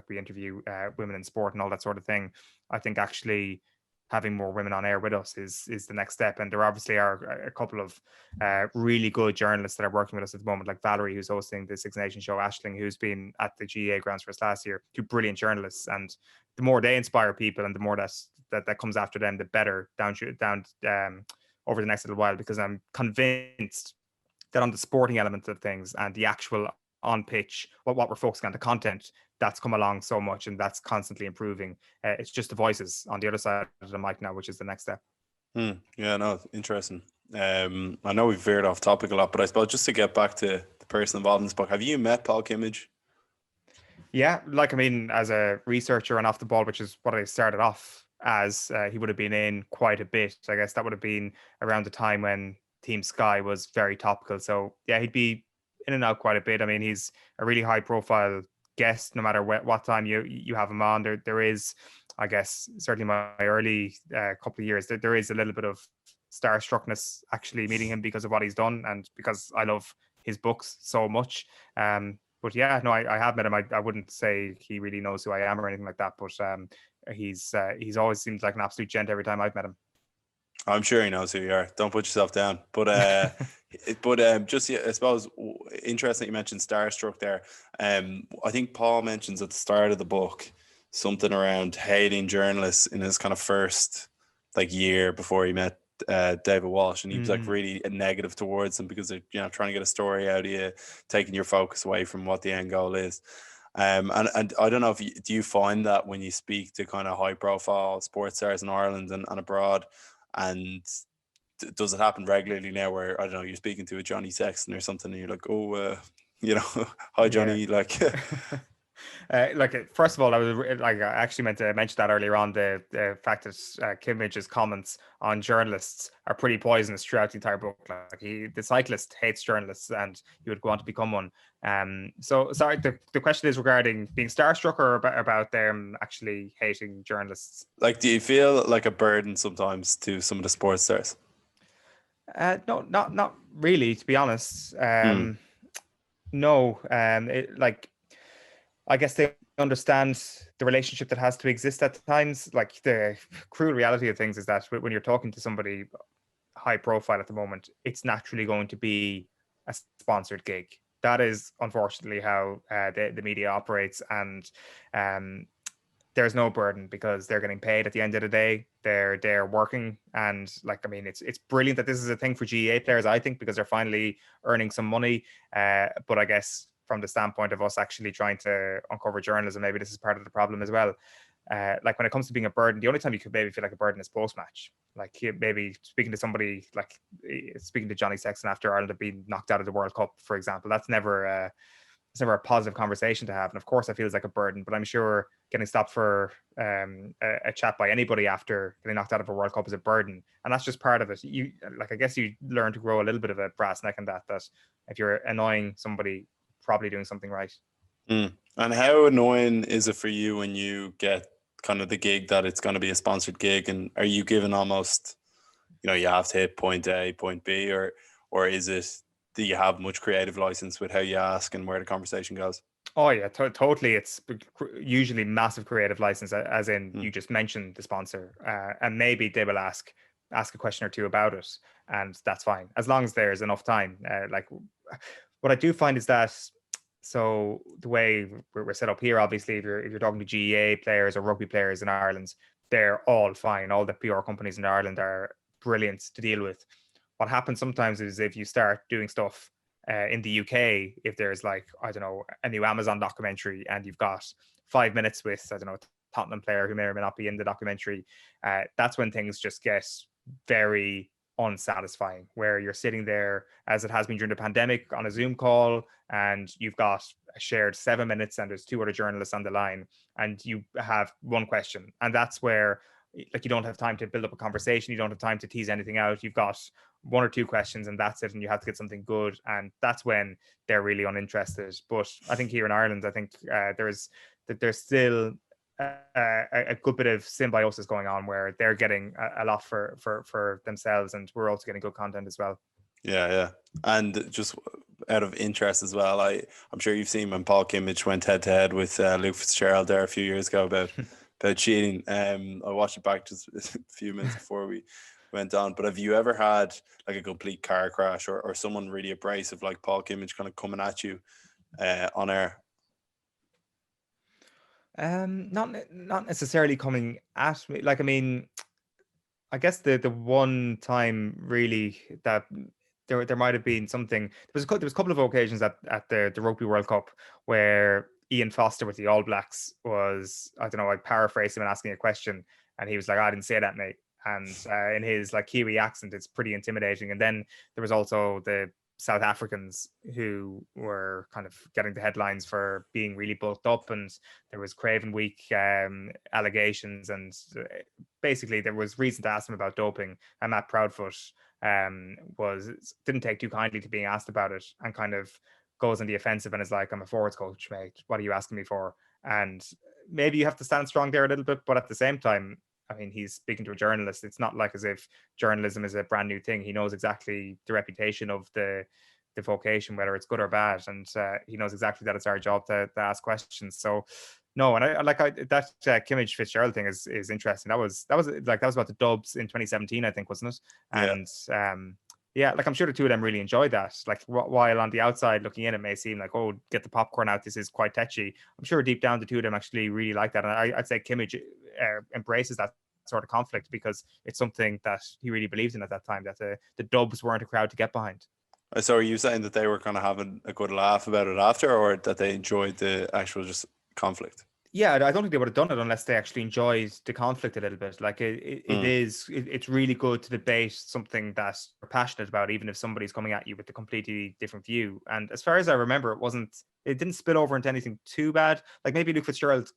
we interview women in sport and all that sort of thing, I think actually having more women on air with us is the next step. And there obviously are a couple of really good journalists that are working with us at the moment, like Valerie, who's hosting the Six Nations show, Ashling, who's been at the GA grounds for us last year, two brilliant journalists. And the more they inspire people and the more that comes after them, the better down over the next little while, because I'm convinced that on the sporting element of things and the actual on pitch, what we're focusing on, the content, that's come along so much and that's constantly improving. It's just the voices on the other side of the mic now, which is the next step. Yeah, no, interesting. I know we've veered off topic a lot, but I suppose just to get back to the person involved in this book, have you met Paul Kimmage? Yeah, like, I mean, as a researcher and off the ball, which is what I started off as, he would have been in quite a bit. I guess that would have been around the time when Team Sky was very topical. So yeah, he'd be in and out quite a bit. I mean, he's a really high profile guest no matter what time you have him on. There is, I guess, certainly my early couple of years, there is a little bit of starstruckness actually meeting him because of what he's done and because I love his books so much. But yeah, no, I have met him. I wouldn't say he really knows who I am or anything like that, but he's always seemed like an absolute gent every time I've met him. I'm sure he knows who you are. Don't put yourself down. But just, yeah, I suppose, interesting you mentioned starstruck there. I think Paul mentions at the start of the book something around hating journalists in his kind of first year before he met David Walsh, and he was really negative towards them because they're trying to get a story out of you, taking your focus away from what the end goal is. And I don't know if do you find that when you speak to kind of high profile sports stars in Ireland and abroad, and does it happen regularly now where, I don't know, you're speaking to a Johnny Sexton or something and you're like, oh, hi Johnny, first of all, I actually meant to mention that earlier on, the fact that Kimmage's comments on journalists are pretty poisonous throughout the entire book. The cyclist hates journalists and he would go on to become one. So sorry, the question is regarding being starstruck or about them actually hating journalists? Do you feel like a burden sometimes to some of the sports stars? No, not really, to be honest. No, I guess they understand the relationship that has to exist at times. Like, the cruel reality of things is that when you're talking to somebody high profile at the moment, it's naturally going to be a sponsored gig. That is unfortunately how the media operates. And there's no burden because they're getting paid at the end of the day. They're working, and like, I mean, it's brilliant that this is a thing for GA players, I think, because they're finally earning some money. But I guess from the standpoint of us actually trying to uncover journalism, maybe this is part of the problem as well. Like when it comes to being a burden, the only time you could maybe feel like a burden is post-match. Like maybe speaking to somebody, like speaking to Johnny Sexton after Ireland had been knocked out of the World Cup, for example. That's never it's never a positive conversation to have. And of course, I feel it's like a burden, but I'm sure getting stopped for a chat by anybody after getting knocked out of a World Cup is a burden. And that's just part of it. You like, I guess you learn to grow a little bit of a brass neck in that if you're annoying somebody, probably doing something right. And how annoying is it for you when you get kind of the gig that it's going to be a sponsored gig, and are you given almost, you have to hit point A, point B, or is it, do you have much creative license with how you ask and where the conversation goes? Oh yeah, totally. It's usually massive creative license, as in you just mentioned the sponsor, and maybe they will ask a question or two about it, and that's fine as long as there's enough time. Like what I do find is that, so the way we're set up here, obviously, if you're talking to GEA players or rugby players in Ireland, they're all fine. All the PR companies in Ireland are brilliant to deal with. What happens sometimes is if you start doing stuff in the UK, if there's like, I don't know, a new Amazon documentary and you've got 5 minutes with, I don't know, a Tottenham player who may or may not be in the documentary, that's when things just get very unsatisfying, where you're sitting there, as it has been during the pandemic, on a Zoom call, and you've got a shared 7 minutes and there's 2 other journalists on the line, and you have one question. And that's where, like, you don't have time to build up a conversation. You don't have time to tease anything out. You've got 1 or 2 questions and that's it. And you have to get something good. And that's when they're really uninterested. But I think here in Ireland, I think there's still a good bit of symbiosis going on where they're getting a lot for themselves, and we're also getting good content as well. Yeah. And just out of interest as well, I'm sure you've seen when Paul Kimmage went head to head with Luke Fitzgerald there a few years ago about cheating. I watched it back just a few minutes before we went on. But have you ever had like a complete car crash or someone really abrasive like Paul Kimmage kind of coming at you on air? Not necessarily coming at me. Like, I mean, I guess the one time really that there might have been something. There was a couple of occasions at the Rugby World Cup where Ian Foster with the All Blacks was, I don't know, I paraphrased him and asking a question, and he was like, "I didn't say that, mate." And in his like Kiwi accent, it's pretty intimidating. And then there was also the South Africans who were kind of getting the headlines for being really bulked up, and there was Craven Week allegations, and basically there was reason to ask him about doping, and Matt Proudfoot didn't take too kindly to being asked about it, and kind of goes on the offensive and is like, "I'm a forwards coach, mate. What are you asking me for?" And maybe you have to stand strong there a little bit, but at the same time, I mean, he's speaking to a journalist. It's not like as if journalism is a brand new thing. He knows exactly the reputation of the vocation, whether it's good or bad, and he knows exactly that it's our job to ask questions. So, no, and that Kimmage Fitzgerald thing is interesting. That was about the Dubs in 2017, I think, wasn't it? And yeah, like I'm sure the two of them really enjoyed that. Like while on the outside looking in, it may seem like, oh, get the popcorn out, this is quite touchy. I'm sure deep down the two of them actually really like that, and I'd say Kimmage embraces that sort of conflict because it's something that he really believed in at that time, that the Dubs weren't a crowd to get behind. So are you saying that they were kind of having a good laugh about it after, or that they enjoyed the actual just conflict? Yeah, I don't think they would have done it unless they actually enjoyed the conflict a little bit. Like it's really good to debate something that you're passionate about, even if somebody's coming at you with a completely different view. And as far as I remember, it didn't spill over into anything too bad. Like maybe Luke Fitzgerald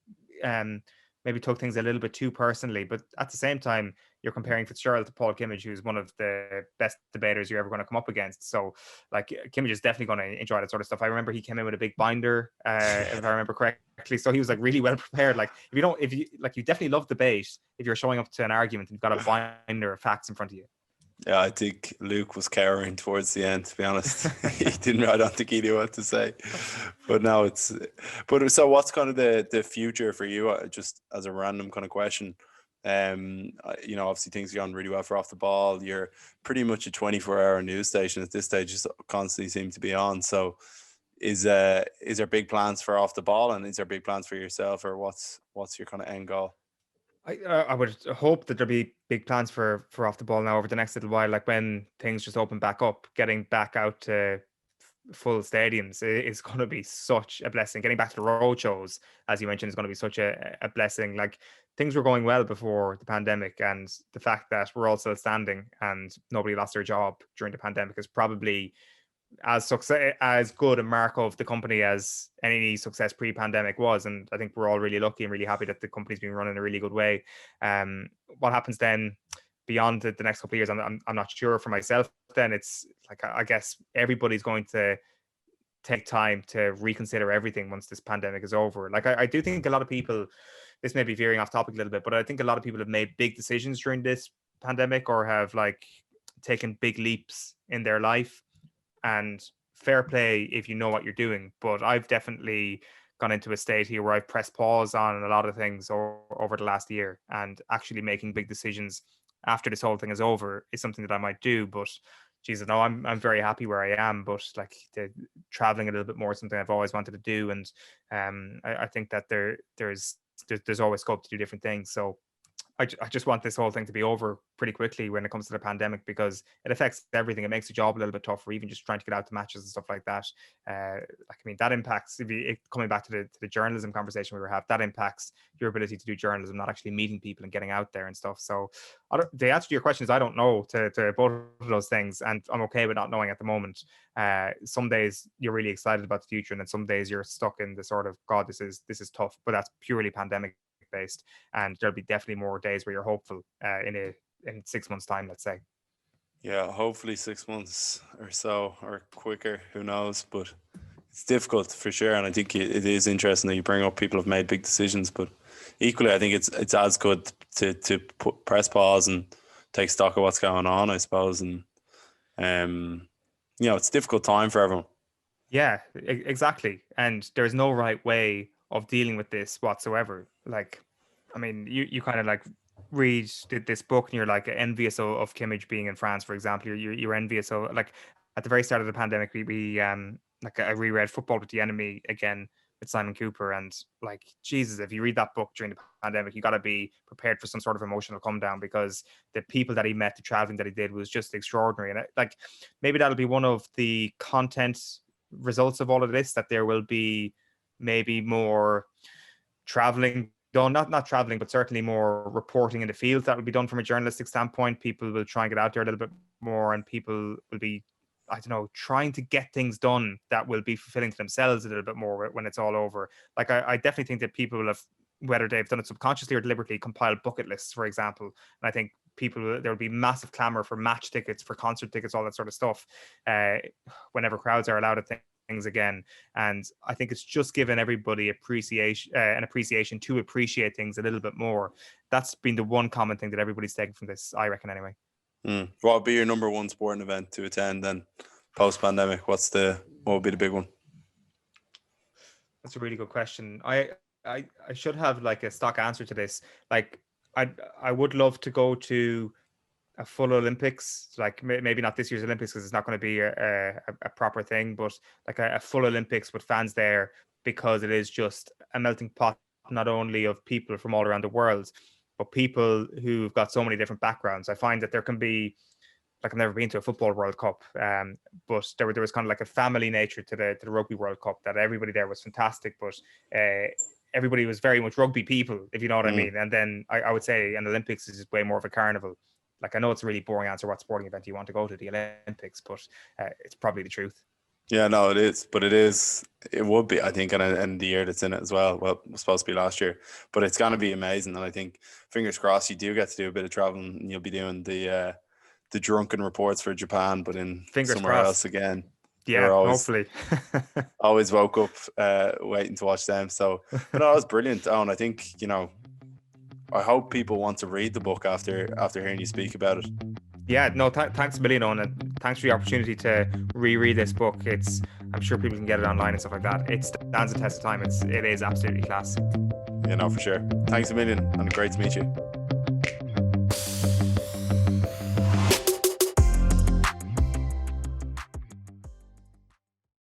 maybe took things a little bit too personally, but at the same time, you're comparing Fitzgerald to Paul Kimmage, who's one of the best debaters you're ever going to come up against. So, like, Kimmage is definitely going to enjoy that sort of stuff. I remember he came in with a big binder, if I remember correctly. So he was like really well prepared. Like, you definitely love debate if you're showing up to an argument and you've got a binder of facts in front of you. Yeah, I think Luke was cowering towards the end, to be honest. I don't think he knew what to say. But now so what's kind of the future for you, just as a random kind of question? Obviously things are going really well for Off the Ball. You're pretty much a 24-hour news station at this stage, just constantly seem to be on. So, is there big plans for off the ball, and is there big plans for yourself, or what's your kind of end goal? I would hope that there'll be big plans for off the ball now over the next little while. Like when things just open back up, getting back out to full stadiums is going to be such a blessing. Getting back to the road shows, as you mentioned, is going to be such a blessing. Like things were going well before the pandemic, and the fact that we're all still standing and nobody lost their job during the pandemic is probably as good a mark of the company as any success pre-pandemic was. And I think we're all really lucky and really happy that the company's been run in a really good way. What happens then beyond the next couple of years, I'm not sure for myself. Then it's like, I guess everybody's going to take time to reconsider everything once this pandemic is over. Like I do think a lot of people, this may be veering off topic a little bit, but I think a lot of people have made big decisions during this pandemic, or have like taken big leaps in their life. And fair play if you know what you're doing. But I've definitely gone into a state here where I've pressed pause on a lot of things over the last year, and actually making big decisions after this whole thing is over is something that I might do. But Jesus, no, I'm very happy where I am. But like traveling a little bit more is something I've always wanted to do, and I think that there's always scope to do different things. So I just want this whole thing to be over pretty quickly when it comes to the pandemic, because it affects everything. It makes the job a little bit tougher, even just trying to get out to matches and stuff like that. That impacts, coming back to the journalism conversation we were having, that impacts your ability to do journalism, not actually meeting people and getting out there and stuff. So the answer to your question is I don't know to both of those things, and I'm okay with not knowing at the moment. Some days you're really excited about the future, and then some days you're stuck in the sort of, God, this is tough, but that's purely pandemic based, and there'll be definitely more days where you're hopeful in 6 months time, let's say. Yeah, hopefully 6 months or so, or quicker, who knows, but it's difficult for sure. And I think it is interesting that you bring up people have made big decisions, but equally I think it's as good to press pause and take stock of what's going on, I suppose. And it's a difficult time for everyone. Yeah, exactly. And there's no right way of dealing with this whatsoever. Like, I mean, you kind of like read this book and you're like envious of Kimmage being in France, for example. You're envious. So like at the very start of the pandemic, we like I reread Football with the Enemy again with Simon Cooper, and like, Jesus, if you read that book during the pandemic, you got to be prepared for some sort of emotional come down, because the people that he met, the traveling that he did was just extraordinary. And like maybe that'll be one of the content results of all of this, that there will be maybe more traveling done, not traveling, but certainly more reporting in the field that will be done from a journalistic standpoint. People will try and get out there a little bit more, and people will be, I don't know, trying to get things done that will be fulfilling to themselves a little bit more when it's all over. Like I definitely think that people will have, whether they've done it subconsciously or deliberately, compiled bucket lists, for example. And I think there'll be massive clamor for match tickets, for concert tickets, all that sort of stuff, whenever crowds are allowed at things again. And I think it's just given everybody an appreciation to appreciate things a little bit more. That's been the one common thing that everybody's taken from this, I reckon, anyway. What would be your number one sporting event to attend then post pandemic? What would be the big one? That's a really good question. I should have like a stock answer to this. Like I would love to go to a full Olympics, like maybe not this year's Olympics because it's not going to be a proper thing, but like a full Olympics with fans there, because it is just a melting pot, not only of people from all around the world, but people who've got so many different backgrounds. I find that there can be, like, I've never been to a football World Cup, but there was kind of like a family nature to the Rugby World Cup, that everybody there was fantastic, but everybody was very much rugby people, if you know what I mean. And then I would say an Olympics is way more of a carnival. Like, I know it's a really boring answer, what sporting event you want to go to, the Olympics, but it's probably the truth. Yeah, no, it is. But it would be, I think, and the year that's in it as well. Well, it was supposed to be last year, but it's going to be amazing. And I think, fingers crossed, you do get to do a bit of traveling, and you'll be doing the drunken reports for Japan, but in somewhere else again. Yeah, hopefully. Always woke up waiting to watch them. So, that was brilliant. And I think, I hope people want to read the book after hearing you speak about it. Yeah, no, thanks a million, Owen, and thanks for the opportunity to reread this book. I'm sure people can get it online and stuff like that. It stands the test of time. It is absolutely class. Yeah, no, for sure. Thanks a million, and great to meet you.